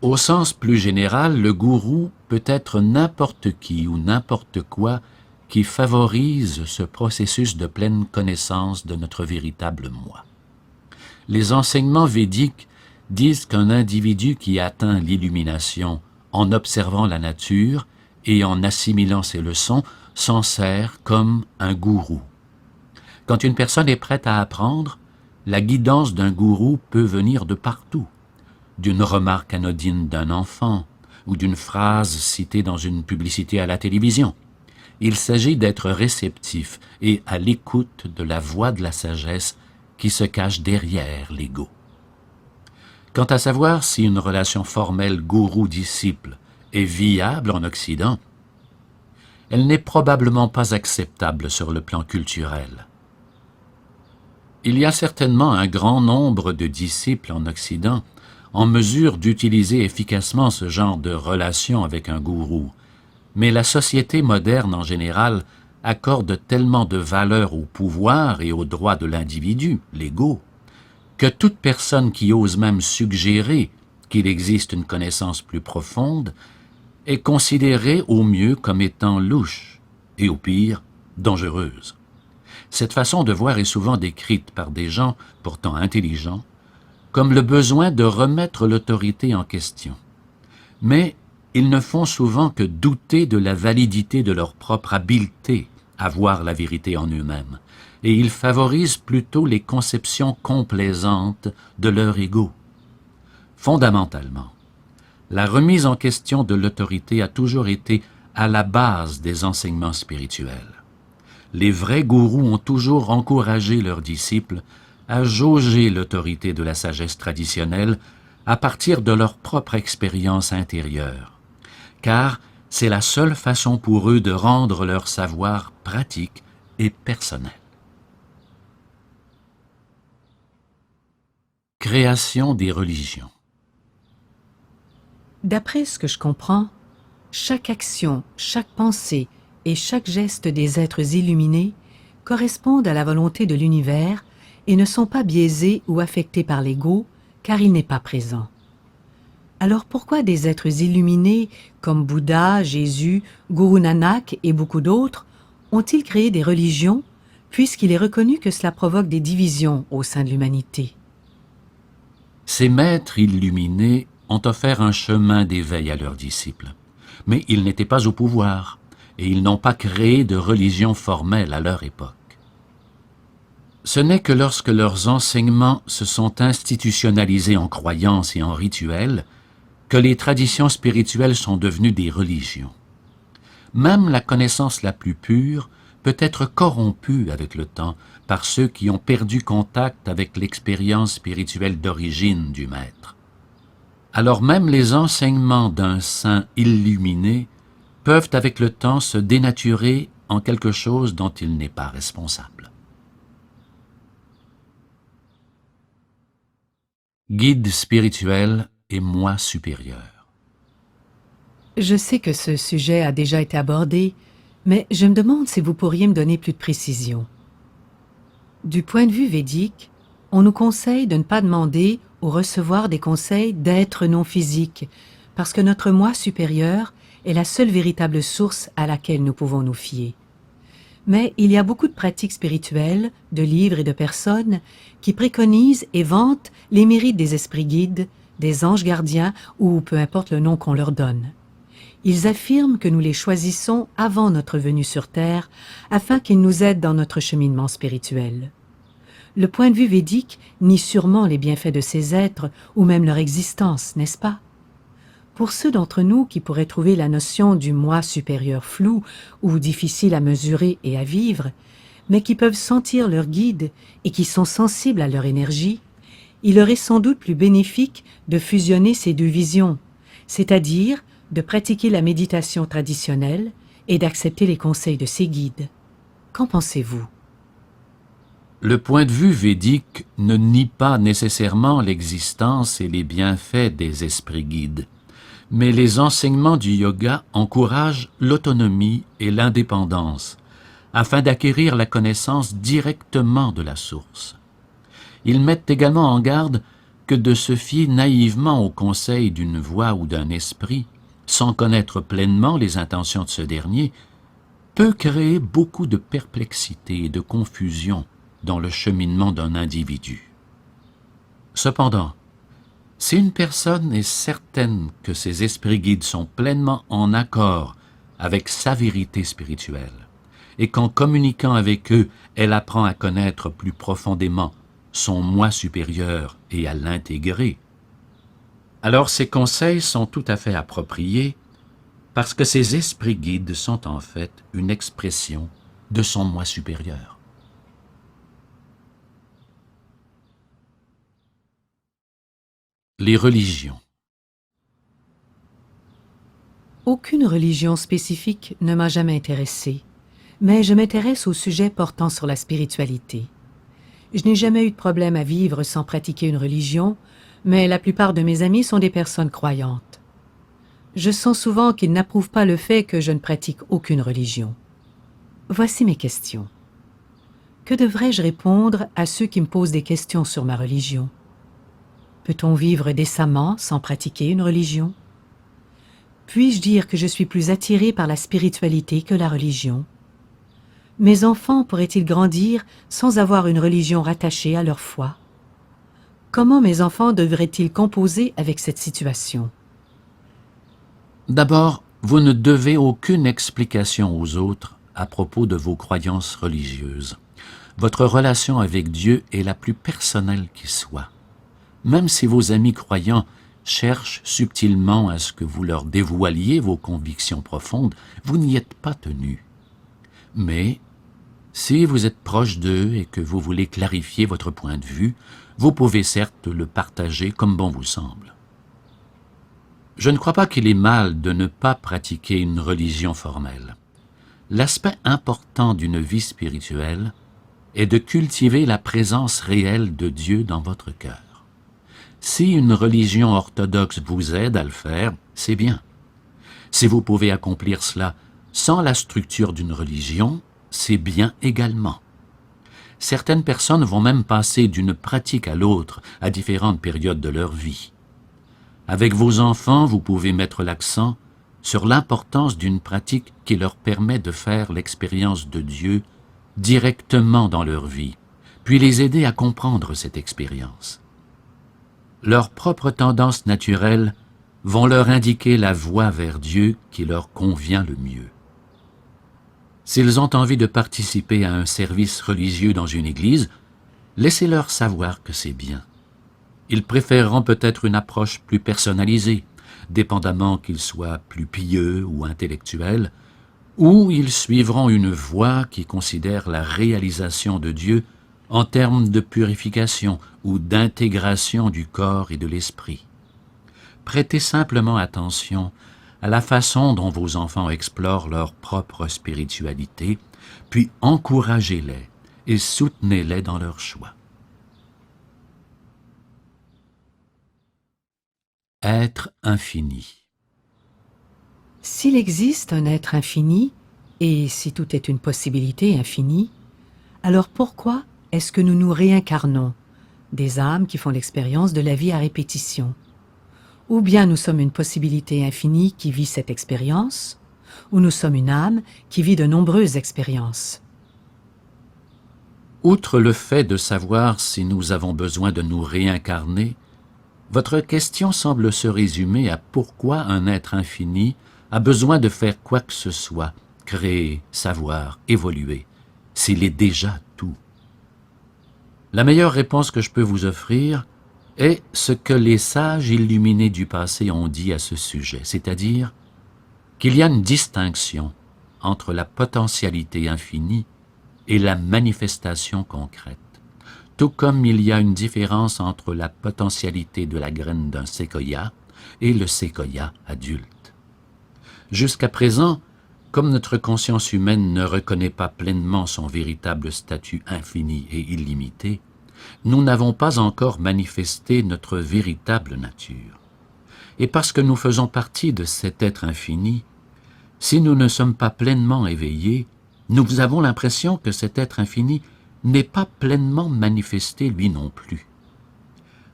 Au sens plus général, le gourou peut être n'importe qui ou n'importe quoi qui favorise ce processus de pleine connaissance de notre véritable moi. Les enseignements védiques disent qu'un individu qui atteint l'illumination en observant la nature et en assimilant ses leçons s'en sert comme un gourou. Quand une personne est prête à apprendre, la guidance d'un gourou peut venir de partout, d'une remarque anodine d'un enfant ou d'une phrase citée dans une publicité à la télévision. Il s'agit d'être réceptif et à l'écoute de la voix de la sagesse qui se cache derrière l'ego. Quant à savoir si une relation formelle gourou-disciple est viable en Occident, elle n'est probablement pas acceptable sur le plan culturel. Il y a certainement un grand nombre de disciples en Occident en mesure d'utiliser efficacement ce genre de relation avec un gourou, mais la société moderne en général accorde tellement de valeur au pouvoir et aux droits de l'individu, l'ego, que toute personne qui ose même suggérer qu'il existe une connaissance plus profonde est considérée au mieux comme étant louche et au pire dangereuse. Cette façon de voir est souvent décrite par des gens pourtant intelligents comme le besoin de remettre l'autorité en question. Mais ils ne font souvent que douter de la validité de leur propre habileté à voir la vérité en eux-mêmes, et ils favorisent plutôt les conceptions complaisantes de leur ego. Fondamentalement, la remise en question de l'autorité a toujours été à la base des enseignements spirituels. Les vrais gourous ont toujours encouragé leurs disciples à jauger l'autorité de la sagesse traditionnelle à partir de leur propre expérience intérieure, car c'est la seule façon pour eux de rendre leur savoir pratique et personnel. Création des religions. D'après ce que je comprends, chaque action, chaque pensée et chaque geste des êtres illuminés correspondent à la volonté de l'univers et ne sont pas biaisés ou affectés par l'ego, car il n'est pas présent. Alors pourquoi des êtres illuminés comme Bouddha, Jésus, Guru Nanak et beaucoup d'autres ont-ils créé des religions, puisqu'il est reconnu que cela provoque des divisions au sein de l'humanité? Ces maîtres illuminés ont offert un chemin d'éveil à leurs disciples, mais ils n'étaient pas au pouvoir et ils n'ont pas créé de religion formelle à leur époque. Ce n'est que lorsque leurs enseignements se sont institutionnalisés en croyances et en rituels que les traditions spirituelles sont devenues des religions. Même la connaissance la plus pure peut être corrompue avec le temps par ceux qui ont perdu contact avec l'expérience spirituelle d'origine du maître. Alors même les enseignements d'un saint illuminé peuvent avec le temps se dénaturer en quelque chose dont il n'est pas responsable. Guide spirituel et moi supérieur. Je sais que ce sujet a déjà été abordé, mais je me demande si vous pourriez me donner plus de précision. Du point de vue védique, on nous conseille de ne pas demander ou recevoir des conseils d'êtres non physiques, parce que notre moi supérieur est la seule véritable source à laquelle nous pouvons nous fier. Mais il y a beaucoup de pratiques spirituelles, de livres et de personnes qui préconisent et vantent les mérites des esprits guides, des anges gardiens ou peu importe le nom qu'on leur donne. Ils affirment que nous les choisissons avant notre venue sur Terre afin qu'ils nous aident dans notre cheminement spirituel. Le point de vue védique nie sûrement les bienfaits de ces êtres ou même leur existence, n'est-ce pas? Pour ceux d'entre nous qui pourraient trouver la notion du moi supérieur floue ou difficile à mesurer et à vivre, mais qui peuvent sentir leur guide et qui sont sensibles à leur énergie, il leur est sans doute plus bénéfique de fusionner ces deux visions, c'est-à-dire de pratiquer la méditation traditionnelle et d'accepter les conseils de ces guides. Qu'en pensez-vous? Le point de vue védique ne nie pas nécessairement l'existence et les bienfaits des esprits guides, mais les enseignements du yoga encouragent l'autonomie et l'indépendance, afin d'acquérir la connaissance directement de la source. Ils mettent également en garde que de se fier naïvement aux conseils d'une voix ou d'un esprit, sans connaître pleinement les intentions de ce dernier, peut créer beaucoup de perplexité et de confusion dans le cheminement d'un individu. Cependant, si une personne est certaine que ses esprits guides sont pleinement en accord avec sa vérité spirituelle, et qu'en communiquant avec eux, elle apprend à connaître plus profondément son moi supérieur et à l'intégrer, alors ces conseils sont tout à fait appropriés parce que ces esprits guides sont en fait une expression de son moi supérieur. Les religions. Aucune religion spécifique ne m'a jamais intéressée, mais je m'intéresse aux sujets portant sur la spiritualité. Je n'ai jamais eu de problème à vivre sans pratiquer une religion, mais la plupart de mes amis sont des personnes croyantes. Je sens souvent qu'ils n'approuvent pas le fait que je ne pratique aucune religion. Voici mes questions. Que devrais-je répondre à ceux qui me posent des questions sur ma religion? Peut-on vivre décemment sans pratiquer une religion? Puis-je dire que je suis plus attirée par la spiritualité que la religion? Mes enfants pourraient-ils grandir sans avoir une religion rattachée à leur foi? Comment mes enfants devraient-ils composer avec cette situation? D'abord, vous ne devez aucune explication aux autres à propos de vos croyances religieuses. Votre relation avec Dieu est la plus personnelle qui soit. Même si vos amis croyants cherchent subtilement à ce que vous leur dévoiliez vos convictions profondes, vous n'y êtes pas tenu. Mais si vous êtes proche d'eux et que vous voulez clarifier votre point de vue, vous pouvez certes le partager comme bon vous semble. Je ne crois pas qu'il est mal de ne pas pratiquer une religion formelle. L'aspect important d'une vie spirituelle est de cultiver la présence réelle de Dieu dans votre cœur. Si une religion orthodoxe vous aide à le faire, c'est bien. Si vous pouvez accomplir cela sans la structure d'une religion, c'est bien également. Certaines personnes vont même passer d'une pratique à l'autre à différentes périodes de leur vie. Avec vos enfants, vous pouvez mettre l'accent sur l'importance d'une pratique qui leur permet de faire l'expérience de Dieu directement dans leur vie, puis les aider à comprendre cette expérience. Leurs propres tendances naturelles vont leur indiquer la voie vers Dieu qui leur convient le mieux. S'ils ont envie de participer à un service religieux dans une église, laissez-leur savoir que c'est bien. Ils préféreront peut-être une approche plus personnalisée, dépendamment qu'ils soient plus pieux ou intellectuels, ou ils suivront une voie qui considère la réalisation de Dieu en termes de purification ou d'intégration du corps et de l'esprit. Prêtez simplement attention à la façon dont vos enfants explorent leur propre spiritualité, puis encouragez-les et soutenez-les dans leur choix. Être infini. S'il existe un être infini, et si tout est une possibilité infinie, alors pourquoi est-ce que nous nous réincarnons, des âmes qui font l'expérience de la vie à répétition. Ou bien nous sommes une possibilité infinie qui vit cette expérience, ou nous sommes une âme qui vit de nombreuses expériences. Outre le fait de savoir si nous avons besoin de nous réincarner, votre question semble se résumer à pourquoi un être infini a besoin de faire quoi que ce soit, créer, savoir, évoluer, s'il est déjà tout. La meilleure réponse que je peux vous offrir est ce que les sages illuminés du passé ont dit à ce sujet, c'est-à-dire qu'il y a une distinction entre la potentialité infinie et la manifestation concrète, tout comme il y a une différence entre la potentialité de la graine d'un séquoia et le séquoia adulte. Jusqu'à présent, comme notre conscience humaine ne reconnaît pas pleinement son véritable statut infini et illimité, nous n'avons pas encore manifesté notre véritable nature. Et parce que nous faisons partie de cet être infini, si nous ne sommes pas pleinement éveillés, nous avons l'impression que cet être infini n'est pas pleinement manifesté lui non plus.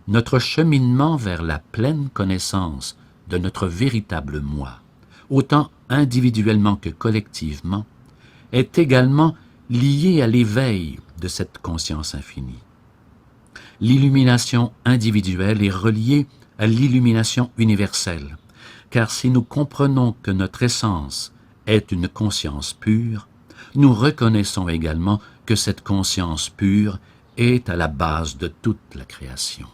Notre cheminement vers la pleine connaissance de notre véritable moi, autant individuellement que collectivement, est également lié à l'éveil de cette conscience infinie. L'illumination individuelle est reliée à l'illumination universelle, car si nous comprenons que notre essence est une conscience pure, nous reconnaissons également que cette conscience pure est à la base de toute la création.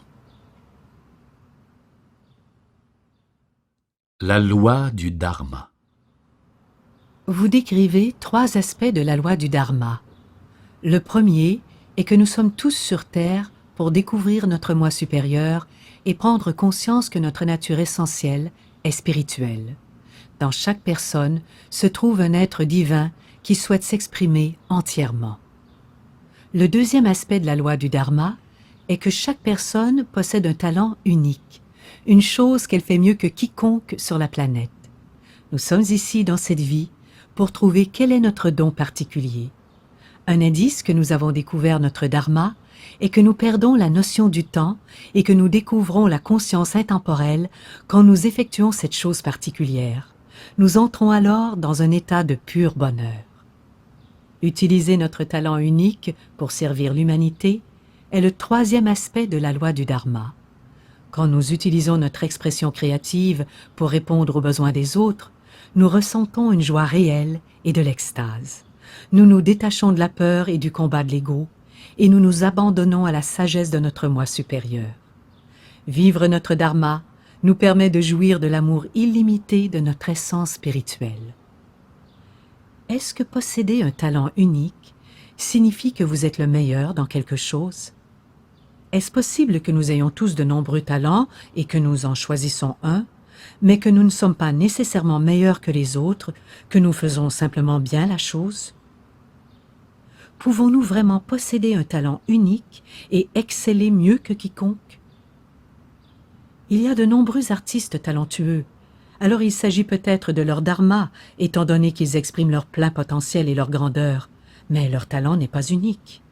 La loi du Dharma. Vous décrivez 3 aspects de la loi du Dharma. Le premier est que nous sommes tous sur Terre pour découvrir notre moi supérieur et prendre conscience que notre nature essentielle est spirituelle. Dans chaque personne se trouve un être divin qui souhaite s'exprimer entièrement. Le deuxième aspect de la loi du Dharma est que chaque personne possède un talent unique, une chose qu'elle fait mieux que quiconque sur la planète. Nous sommes ici dans cette vie pour trouver quel est notre don particulier. Un indice que nous avons découvert notre Dharma est que nous perdons la notion du temps et que nous découvrons la conscience intemporelle quand nous effectuons cette chose particulière. Nous entrons alors dans un état de pur bonheur. Utiliser notre talent unique pour servir l'humanité est le troisième aspect de la loi du Dharma. Quand nous utilisons notre expression créative pour répondre aux besoins des autres, nous ressentons une joie réelle et de l'extase. Nous nous détachons de la peur et du combat de l'ego et nous nous abandonnons à la sagesse de notre moi supérieur. Vivre notre Dharma nous permet de jouir de l'amour illimité de notre essence spirituelle. Est-ce que posséder un talent unique signifie que vous êtes le meilleur dans quelque chose? Est-ce possible que nous ayons tous de nombreux talents et que nous en choisissons un, mais que nous ne sommes pas nécessairement meilleurs que les autres, que nous faisons simplement bien la chose? Pouvons-nous vraiment posséder un talent unique et exceller mieux que quiconque? Il y a de nombreux artistes talentueux. Alors il s'agit peut-être de leur dharma, étant donné qu'ils expriment leur plein potentiel et leur grandeur, mais leur talent n'est pas unique.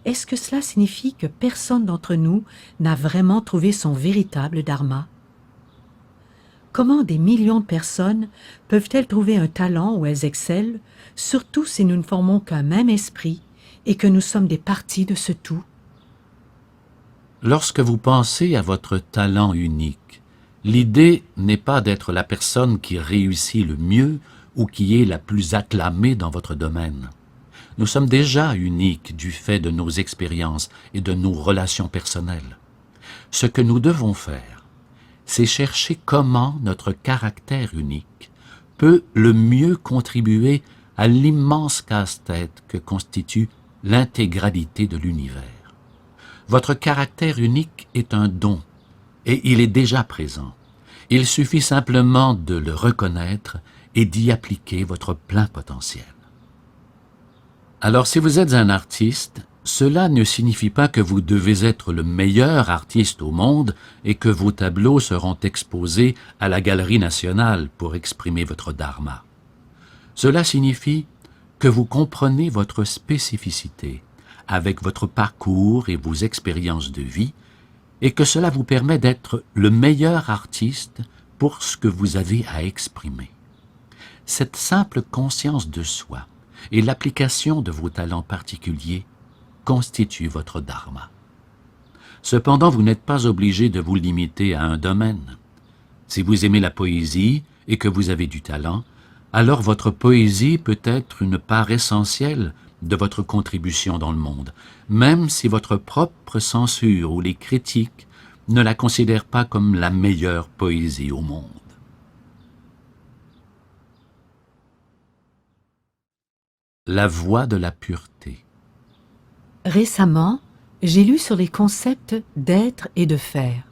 Est-ce que cela signifie que personne d'entre nous n'a vraiment trouvé son véritable dharma? Comment des millions de personnes peuvent-elles trouver un talent où elles excellent, surtout si nous ne formons qu'un même esprit et que nous sommes des parties de ce tout? Lorsque vous pensez à votre talent unique, l'idée n'est pas d'être la personne qui réussit le mieux ou qui est la plus acclamée dans votre domaine. Nous sommes déjà uniques du fait de nos expériences et de nos relations personnelles. Ce que nous devons faire, c'est chercher comment notre caractère unique peut le mieux contribuer à l'immense casse-tête que constitue l'intégralité de l'univers. Votre caractère unique est un don, et il est déjà présent. Il suffit simplement de le reconnaître et d'y appliquer votre plein potentiel. Alors si vous êtes un artiste, cela ne signifie pas que vous devez être le meilleur artiste au monde et que vos tableaux seront exposés à la Galerie nationale pour exprimer votre dharma. Cela signifie que vous comprenez votre spécificité, avec votre parcours et vos expériences de vie, et que cela vous permet d'être le meilleur artiste pour ce que vous avez à exprimer. Cette simple conscience de soi et l'application de vos talents particuliers constituent votre dharma. Cependant, vous n'êtes pas obligé de vous limiter à un domaine. Si vous aimez la poésie et que vous avez du talent, alors votre poésie peut être une part essentielle de votre contribution dans le monde, même si votre propre censure ou les critiques ne la considèrent pas comme la meilleure poésie au monde. La voie de la pureté. Récemment, j'ai lu sur les concepts d'être et de faire,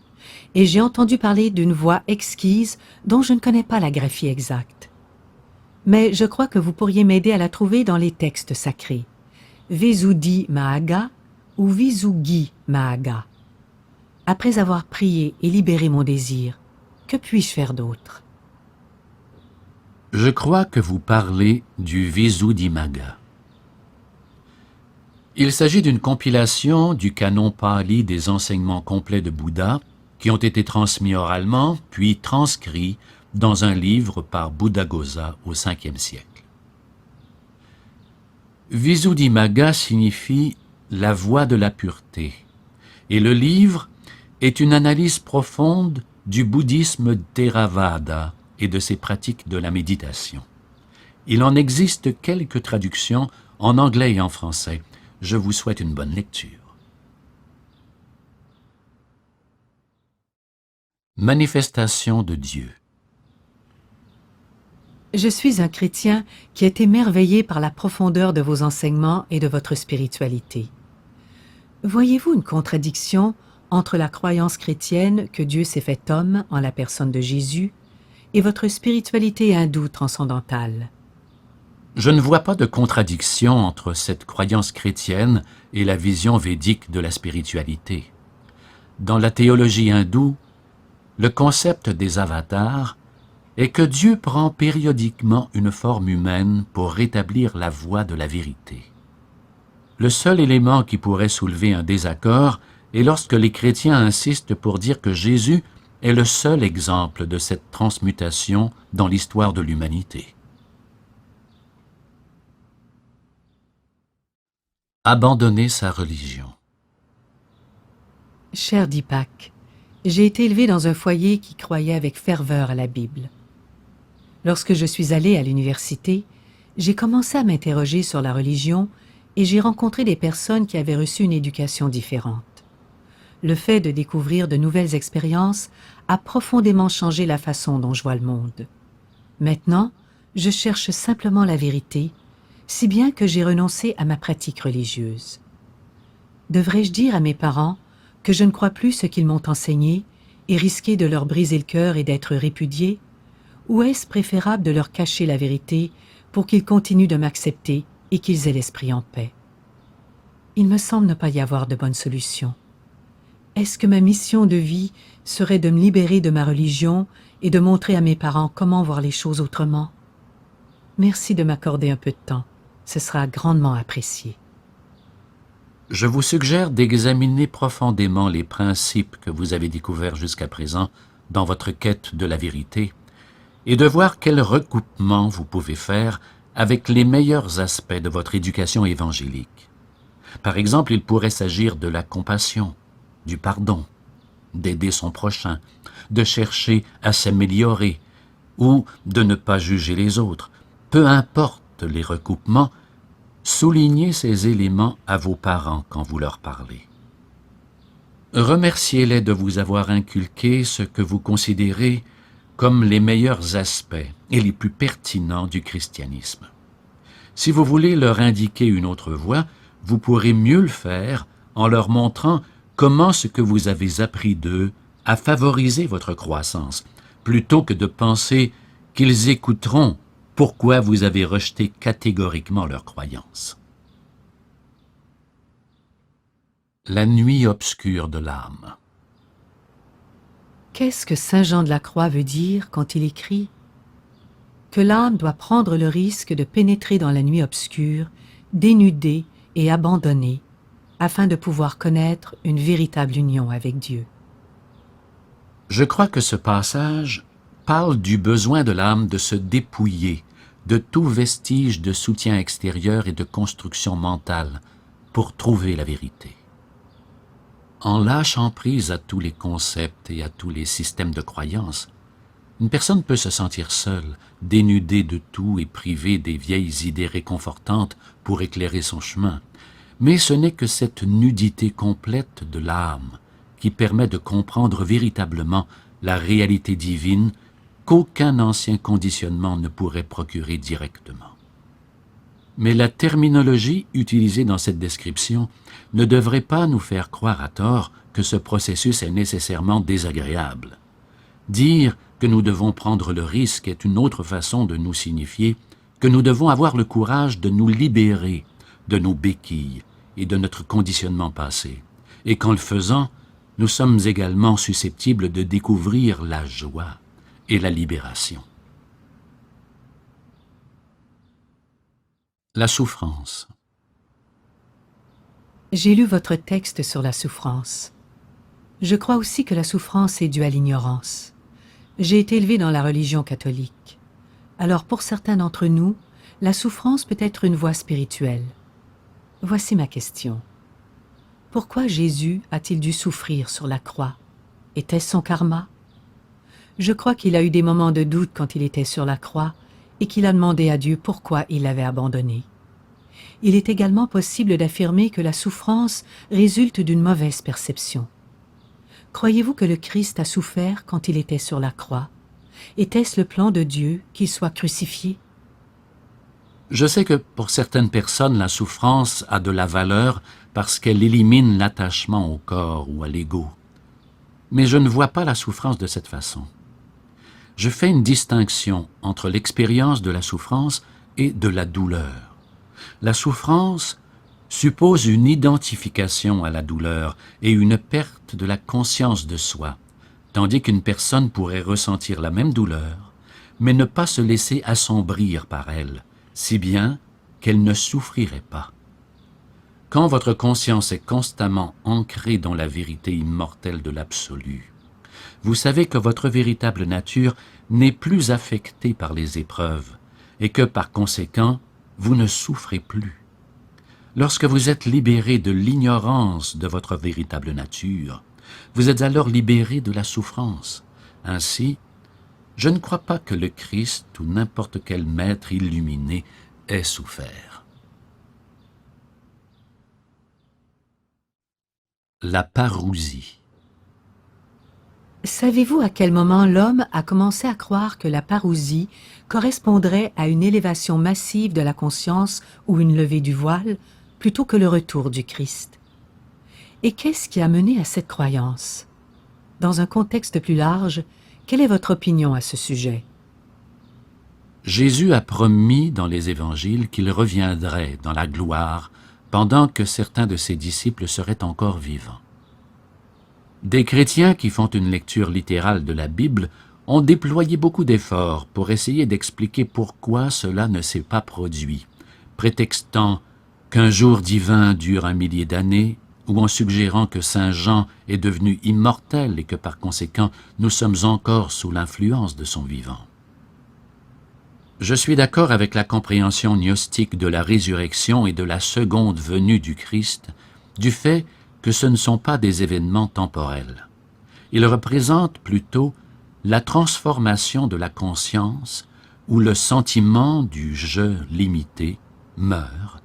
et j'ai entendu parler d'une voie exquise dont je ne connais pas la graphie exacte. Mais je crois que vous pourriez m'aider à la trouver dans les textes sacrés. Visuddhimagga ou Visuggimagga. Après avoir prié et libéré mon désir, que puis-je faire d'autre? Je crois que vous parlez du Visuddhimagga. Il s'agit d'une compilation du canon pali des enseignements complets de Bouddha qui ont été transmis oralement puis transcrits dans un livre par Buddhaghosa au Ve siècle. Visuddhimagga signifie la voie de la pureté, et le livre est une analyse profonde du bouddhisme Theravada et de ses pratiques de la méditation. Il en existe quelques traductions en anglais et en français. Je vous souhaite une bonne lecture. Manifestation de Dieu. Je suis un chrétien qui est émerveillé par la profondeur de vos enseignements et de votre spiritualité. Voyez-vous une contradiction entre la croyance chrétienne que Dieu s'est fait homme en la personne de Jésus et votre spiritualité hindoue transcendantale? Je ne vois pas de contradiction entre cette croyance chrétienne et la vision védique de la spiritualité. Dans la théologie hindoue, le concept des avatars est que Dieu prend périodiquement une forme humaine pour rétablir la voie de la vérité. Le seul élément qui pourrait soulever un désaccord est lorsque les chrétiens insistent pour dire que Jésus est le seul exemple de cette transmutation dans l'histoire de l'humanité. Abandonner sa religion. Cher Deepak, j'ai été élevé dans un foyer qui croyait avec ferveur à la Bible. Lorsque je suis allé à l'université, j'ai commencé à m'interroger sur la religion et j'ai rencontré des personnes qui avaient reçu une éducation différente. Le fait de découvrir de nouvelles expériences a profondément changé la façon dont je vois le monde. Maintenant, je cherche simplement la vérité, si bien que j'ai renoncé à ma pratique religieuse. Devrais-je dire à mes parents que je ne crois plus ce qu'ils m'ont enseigné et risquer de leur briser le cœur et d'être répudié? Ou est-ce préférable de leur cacher la vérité pour qu'ils continuent de m'accepter et qu'ils aient l'esprit en paix? Il me semble ne pas y avoir de bonne solution. Est-ce que ma mission de vie serait de me libérer de ma religion et de montrer à mes parents comment voir les choses autrement? Merci de m'accorder un peu de temps. Ce sera grandement apprécié. Je vous suggère d'examiner profondément les principes que vous avez découverts jusqu'à présent dans votre quête de la vérité et de voir quel recoupement vous pouvez faire avec les meilleurs aspects de votre éducation évangélique. Par exemple, il pourrait s'agir de la compassion, du pardon, d'aider son prochain, de chercher à s'améliorer ou de ne pas juger les autres. Peu importe les recoupements, soulignez ces éléments à vos parents quand vous leur parlez. Remerciez-les de vous avoir inculqué ce que vous considérez comme les meilleurs aspects et les plus pertinents du christianisme. Si vous voulez leur indiquer une autre voie, vous pourrez mieux le faire en leur montrant comment ce que vous avez appris d'eux a favorisé votre croissance, plutôt que de penser qu'ils écouteront pourquoi vous avez rejeté catégoriquement leurs croyances. La nuit obscure de l'âme. Qu'est-ce que saint Jean de la Croix veut dire quand il écrit que l'âme doit prendre le risque de pénétrer dans la nuit obscure, dénudée et abandonnée, afin de pouvoir connaître une véritable union avec Dieu. Je crois que ce passage parle du besoin de l'âme de se dépouiller de tout vestige de soutien extérieur et de construction mentale pour trouver la vérité. En lâchant prise à tous les concepts et à tous les systèmes de croyance, une personne peut se sentir seule, dénudée de tout et privée des vieilles idées réconfortantes pour éclairer son chemin. Mais ce n'est que cette nudité complète de l'âme qui permet de comprendre véritablement la réalité divine qu'aucun ancien conditionnement ne pourrait procurer directement. Mais la terminologie utilisée dans cette description ne devrait pas nous faire croire à tort que ce processus est nécessairement désagréable. Dire que nous devons prendre le risque est une autre façon de nous signifier que nous devons avoir le courage de nous libérer de nos béquilles et de notre conditionnement passé, et qu'en le faisant, nous sommes également susceptibles de découvrir la joie et la libération. La souffrance. J'ai lu votre texte sur la souffrance. Je crois aussi que la souffrance est due à l'ignorance. J'ai été élevé dans la religion catholique. Alors pour certains d'entre nous, la souffrance peut être une voie spirituelle. Voici ma question. Pourquoi Jésus a-t-il dû souffrir sur la croix? Était-ce son karma? Je crois qu'il a eu des moments de doute quand il était sur la croix et qu'il a demandé à Dieu pourquoi il l'avait abandonné. Il est également possible d'affirmer que la souffrance résulte d'une mauvaise perception. Croyez-vous que le Christ a souffert quand il était sur la croix? Était-ce le plan de Dieu qu'il soit crucifié? Je sais que pour certaines personnes, la souffrance a de la valeur parce qu'elle élimine l'attachement au corps ou à l'ego. Mais je ne vois pas la souffrance de cette façon. Je fais une distinction entre l'expérience de la souffrance et de la douleur. La souffrance suppose une identification à la douleur et une perte de la conscience de soi, tandis qu'une personne pourrait ressentir la même douleur, mais ne pas se laisser assombrir par elle, si bien qu'elle ne souffrirait pas. Quand votre conscience est constamment ancrée dans la vérité immortelle de l'absolu, vous savez que votre véritable nature n'est plus affectée par les épreuves et que, par conséquent, vous ne souffrez plus. Lorsque vous êtes libéré de l'ignorance de votre véritable nature, vous êtes alors libéré de la souffrance. Ainsi, je ne crois pas que le Christ ou n'importe quel maître illuminé ait souffert. La parousie. Savez-vous à quel moment l'homme a commencé à croire que la parousie correspondrait à une élévation massive de la conscience ou une levée du voile, plutôt que le retour du Christ? Et qu'est-ce qui a mené à cette croyance? Dans un contexte plus large, quelle est votre opinion à ce sujet? Jésus a promis dans les évangiles qu'il reviendrait dans la gloire pendant que certains de ses disciples seraient encore vivants. Des chrétiens qui font une lecture littérale de la Bible ont déployé beaucoup d'efforts pour essayer d'expliquer pourquoi cela ne s'est pas produit, prétextant qu'un jour divin dure 1 millier d'années, ou en suggérant que Saint Jean est devenu immortel et que par conséquent nous sommes encore sous l'influence de son vivant. Je suis d'accord avec la compréhension gnostique de la résurrection et de la seconde venue du Christ, du fait que ce ne sont pas des événements temporels. Ils représentent plutôt la transformation de la conscience où le sentiment du « je » limité meurt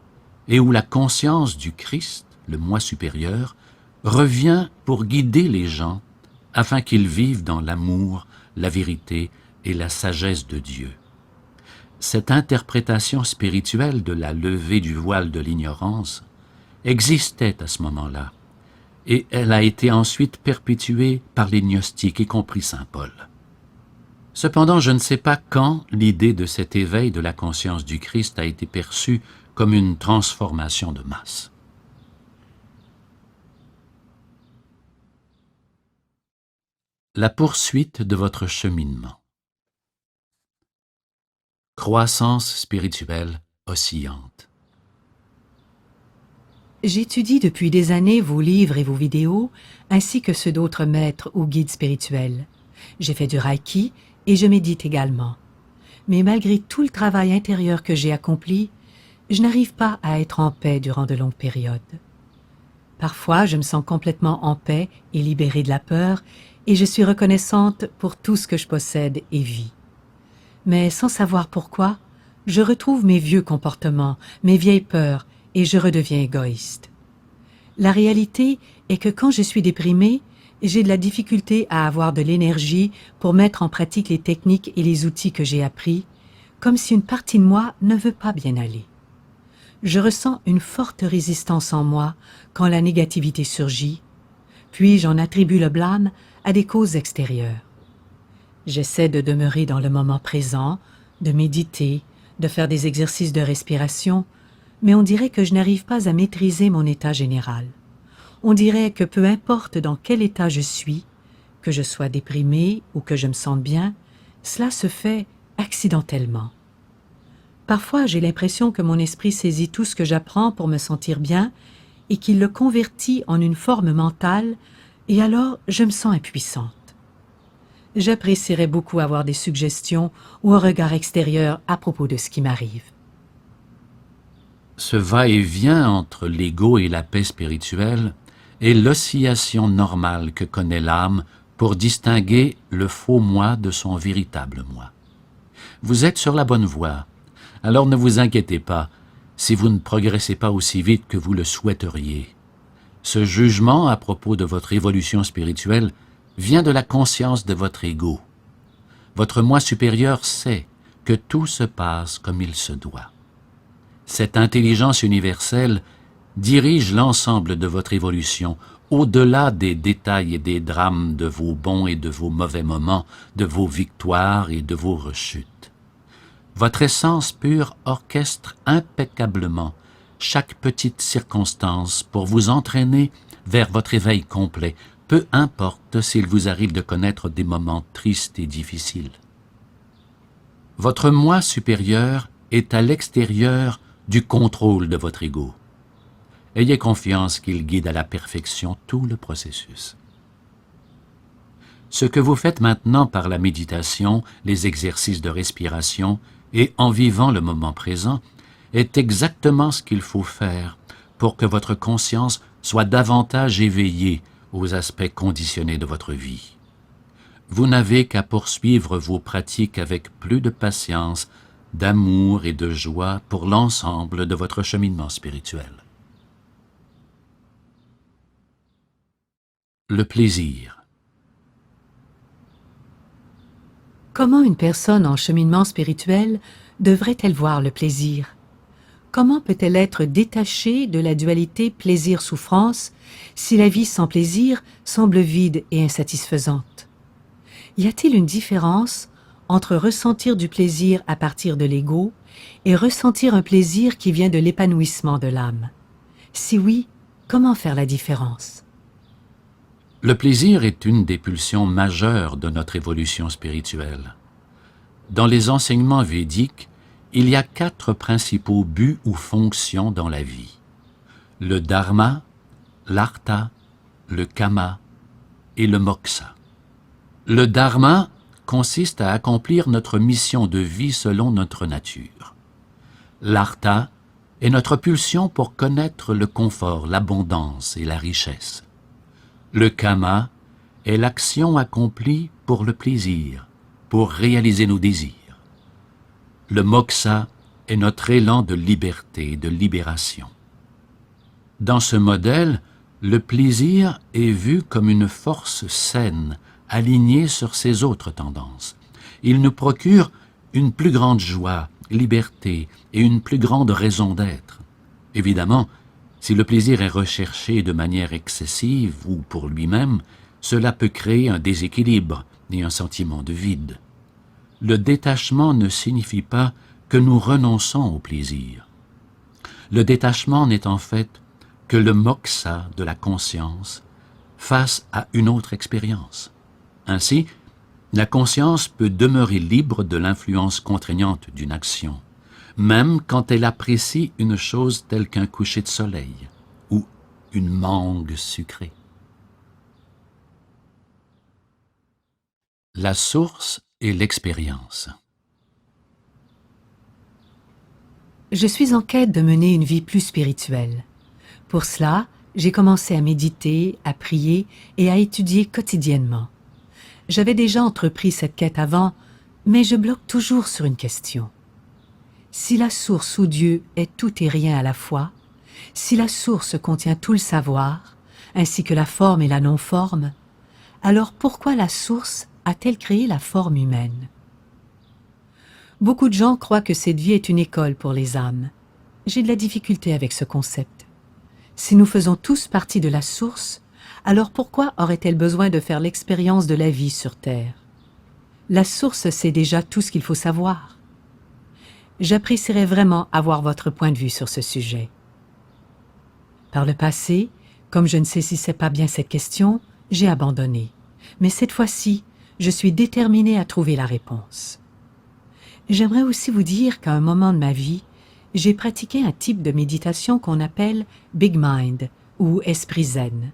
et où la conscience du Christ, le moi supérieur, revient pour guider les gens afin qu'ils vivent dans l'amour, la vérité et la sagesse de Dieu. Cette interprétation spirituelle de la levée du voile de l'ignorance existait à ce moment-là, et elle a été ensuite perpétuée par les gnostiques, y compris saint Paul. Cependant, je ne sais pas quand l'idée de cet éveil de la conscience du Christ a été perçue comme une transformation de masse. La poursuite de votre cheminement. Croissance spirituelle oscillante. J'étudie depuis des années vos livres et vos vidéos, ainsi que ceux d'autres maîtres ou guides spirituels. J'ai fait du Reiki et je médite également. Mais malgré tout le travail intérieur que j'ai accompli, je n'arrive pas à être en paix durant de longues périodes. Parfois, je me sens complètement en paix et libérée de la peur, et je suis reconnaissante pour tout ce que je possède et vis. Mais sans savoir pourquoi, je retrouve mes vieux comportements, mes vieilles peurs, et je redeviens égoïste. La réalité est que quand je suis déprimée, j'ai de la difficulté à avoir de l'énergie pour mettre en pratique les techniques et les outils que j'ai appris, comme si une partie de moi ne veut pas bien aller. Je ressens une forte résistance en moi quand la négativité surgit, puis j'en attribue le blâme à des causes extérieures. J'essaie de demeurer dans le moment présent, de méditer, de faire des exercices de respiration, mais on dirait que je n'arrive pas à maîtriser mon état général. On dirait que peu importe dans quel état je suis, que je sois déprimée ou que je me sente bien, cela se fait accidentellement. Parfois, j'ai l'impression que mon esprit saisit tout ce que j'apprends pour me sentir bien et qu'il le convertit en une forme mentale, et alors je me sens impuissante. J'apprécierais beaucoup avoir des suggestions ou un regard extérieur à propos de ce qui m'arrive. Ce va-et-vient entre l'ego et la paix spirituelle est l'oscillation normale que connaît l'âme pour distinguer le faux moi de son véritable moi. Vous êtes sur la bonne voie, alors ne vous inquiétez pas si vous ne progressez pas aussi vite que vous le souhaiteriez. Ce jugement à propos de votre évolution spirituelle vient de la conscience de votre ego. Votre moi supérieur sait que tout se passe comme il se doit. Cette intelligence universelle dirige l'ensemble de votre évolution au-delà des détails et des drames de vos bons et de vos mauvais moments, de vos victoires et de vos rechutes. Votre essence pure orchestre impeccablement chaque petite circonstance pour vous entraîner vers votre éveil complet, peu importe s'il vous arrive de connaître des moments tristes et difficiles. Votre moi supérieur est à l'extérieur du contrôle de votre ego. Ayez confiance qu'il guide à la perfection tout le processus. Ce que vous faites maintenant par la méditation, les exercices de respiration et en vivant le moment présent est exactement ce qu'il faut faire pour que votre conscience soit davantage éveillée aux aspects conditionnés de votre vie. Vous n'avez qu'à poursuivre vos pratiques avec plus de patience, d'amour et de joie pour l'ensemble de votre cheminement spirituel. Le plaisir. Comment une personne en cheminement spirituel devrait-elle voir le plaisir? Comment peut-elle être détachée de la dualité plaisir-souffrance si la vie sans plaisir semble vide et insatisfaisante? Y a-t-il une différence entre ressentir du plaisir à partir de l'ego et ressentir un plaisir qui vient de l'épanouissement de l'âme? Si oui, comment faire la différence? Le plaisir est une des pulsions majeures de notre évolution spirituelle. Dans les enseignements védiques, il y a 4 principaux buts ou fonctions dans la vie. Le dharma, l'artha, le kama et le moksha. Le dharma consiste à accomplir notre mission de vie selon notre nature. L'artha est notre pulsion pour connaître le confort, l'abondance et la richesse. Le kama est l'action accomplie pour le plaisir, pour réaliser nos désirs. Le moksha est notre élan de liberté, de libération. Dans ce modèle, le plaisir est vu comme une force saine, alignée sur ses autres tendances. Il nous procure une plus grande joie, liberté et une plus grande raison d'être. Évidemment, si le plaisir est recherché de manière excessive ou pour lui-même, cela peut créer un déséquilibre et un sentiment de vide. Le détachement ne signifie pas que nous renonçons au plaisir. Le détachement n'est en fait que le moksha de la conscience face à une autre expérience. Ainsi, la conscience peut demeurer libre de l'influence contraignante d'une action, même quand elle apprécie une chose telle qu'un coucher de soleil ou une mangue sucrée. La source et l'expérience. Je suis en quête de mener une vie plus spirituelle. Pour cela, j'ai commencé à méditer, à prier et à étudier quotidiennement. J'avais déjà entrepris cette quête avant, mais je bloque toujours sur une question. Si la source ou Dieu est tout et rien à la fois, si la source contient tout le savoir, ainsi que la forme et la non-forme, alors pourquoi la source a-t-elle créé la forme humaine? Beaucoup de gens croient que cette vie est une école pour les âmes. J'ai de la difficulté avec ce concept. Si nous faisons tous partie de la source, alors pourquoi aurait-elle besoin de faire l'expérience de la vie sur Terre? La source sait déjà tout ce qu'il faut savoir. J'apprécierais vraiment avoir votre point de vue sur ce sujet. Par le passé, comme je ne saisissais pas bien cette question, j'ai abandonné. Mais cette fois-ci, je suis déterminée à trouver la réponse. J'aimerais aussi vous dire qu'à un moment de ma vie, j'ai pratiqué un type de méditation qu'on appelle Big Mind ou Esprit Zen.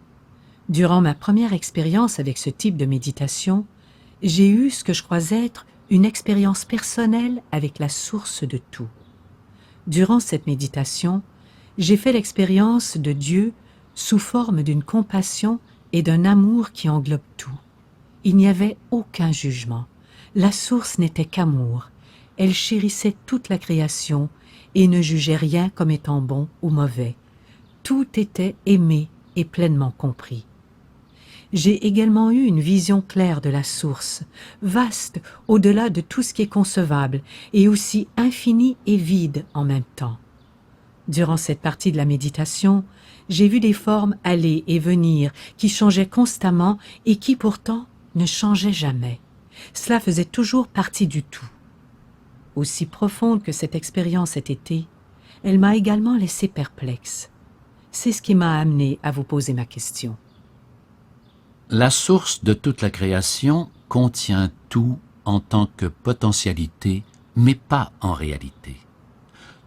Durant ma première expérience avec ce type de méditation, j'ai eu ce que je crois être une expérience personnelle avec la source de tout. Durant cette méditation, j'ai fait l'expérience de Dieu sous forme d'une compassion et d'un amour qui englobe tout. Il n'y avait aucun jugement. La source n'était qu'amour. Elle chérissait toute la création et ne jugeait rien comme étant bon ou mauvais. Tout était aimé et pleinement compris. J'ai également eu une vision claire de la source, vaste au-delà de tout ce qui est concevable et aussi infinie et vide en même temps. Durant cette partie de la méditation, j'ai vu des formes aller et venir qui changeaient constamment et qui pourtant ne changeaient jamais. Cela faisait toujours partie du tout. Aussi profonde que cette expérience ait été, elle m'a également laissé perplexe. C'est ce qui m'a amené à vous poser ma question. La source de toute la création contient tout en tant que potentialité, mais pas en réalité.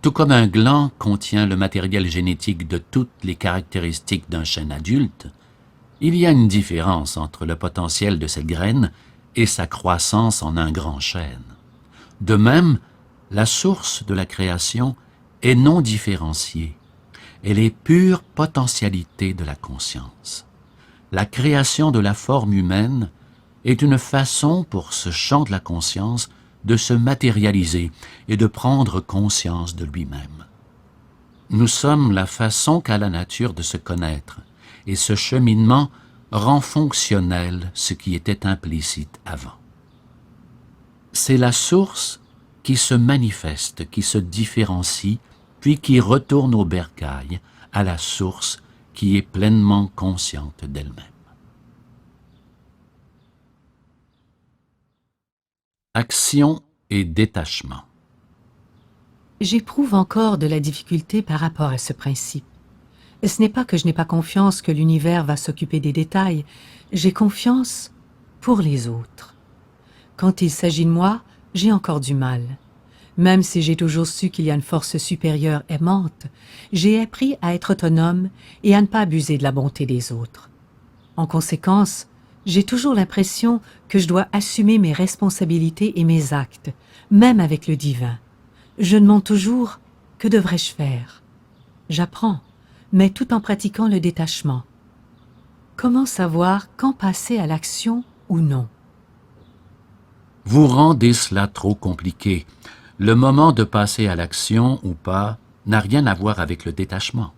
Tout comme un gland contient le matériel génétique de toutes les caractéristiques d'un chêne adulte, il y a une différence entre le potentiel de cette graine et sa croissance en un grand chêne. De même, la source de la création est non différenciée. Elle est pure potentialité de la conscience. La création de la forme humaine est une façon pour ce champ de la conscience de se matérialiser et de prendre conscience de lui-même. Nous sommes la façon qu'a la nature de se connaître, et ce cheminement rend fonctionnel ce qui était implicite avant. C'est la source qui se manifeste, qui se différencie, puis qui retourne au bercail, à la source qui est pleinement consciente d'elle-même. Action et détachement. J'éprouve encore de la difficulté par rapport à ce principe. Ce n'est pas que je n'ai pas confiance que l'univers va s'occuper des détails, j'ai confiance pour les autres. Quand il s'agit de moi, j'ai encore du mal. Même si j'ai toujours su qu'il y a une force supérieure aimante, j'ai appris à être autonome et à ne pas abuser de la bonté des autres. En conséquence, j'ai toujours l'impression que je dois assumer mes responsabilités et mes actes, même avec le divin. Je demande toujours « que devrais-je faire ?» J'apprends, mais tout en pratiquant le détachement. Comment savoir quand passer à l'action ou non? Vous rendez cela trop compliqué. Le moment de passer à l'action ou pas n'a rien à voir avec le détachement.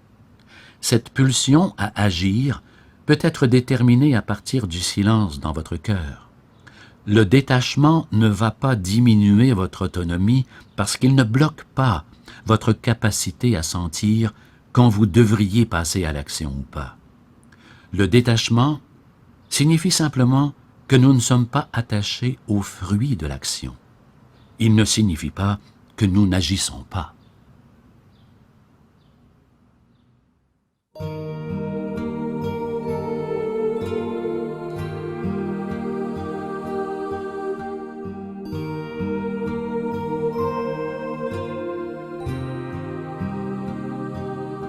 Cette pulsion à agir peut être déterminée à partir du silence dans votre cœur. Le détachement ne va pas diminuer votre autonomie parce qu'il ne bloque pas votre capacité à sentir quand vous devriez passer à l'action ou pas. Le détachement signifie simplement que nous ne sommes pas attachés au fruit de l'action. Il ne signifie pas que nous n'agissons pas.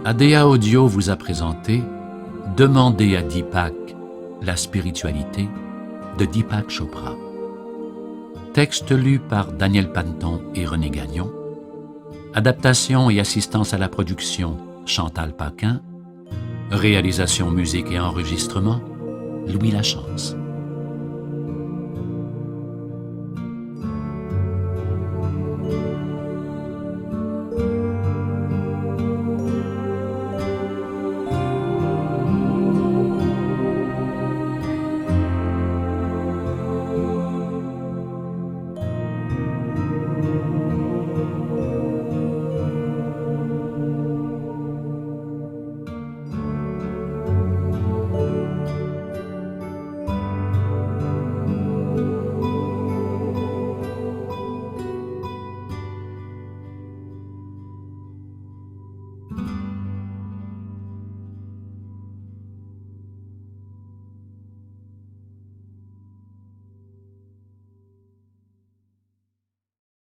ADA Audio vous a présenté Demandez à Deepak la spiritualité de Deepak Chopra. Texte lu par Daniel Panton et René Gagnon. Adaptation et assistance à la production, Chantal Paquin. Réalisation, musique et enregistrement, Louis Lachance.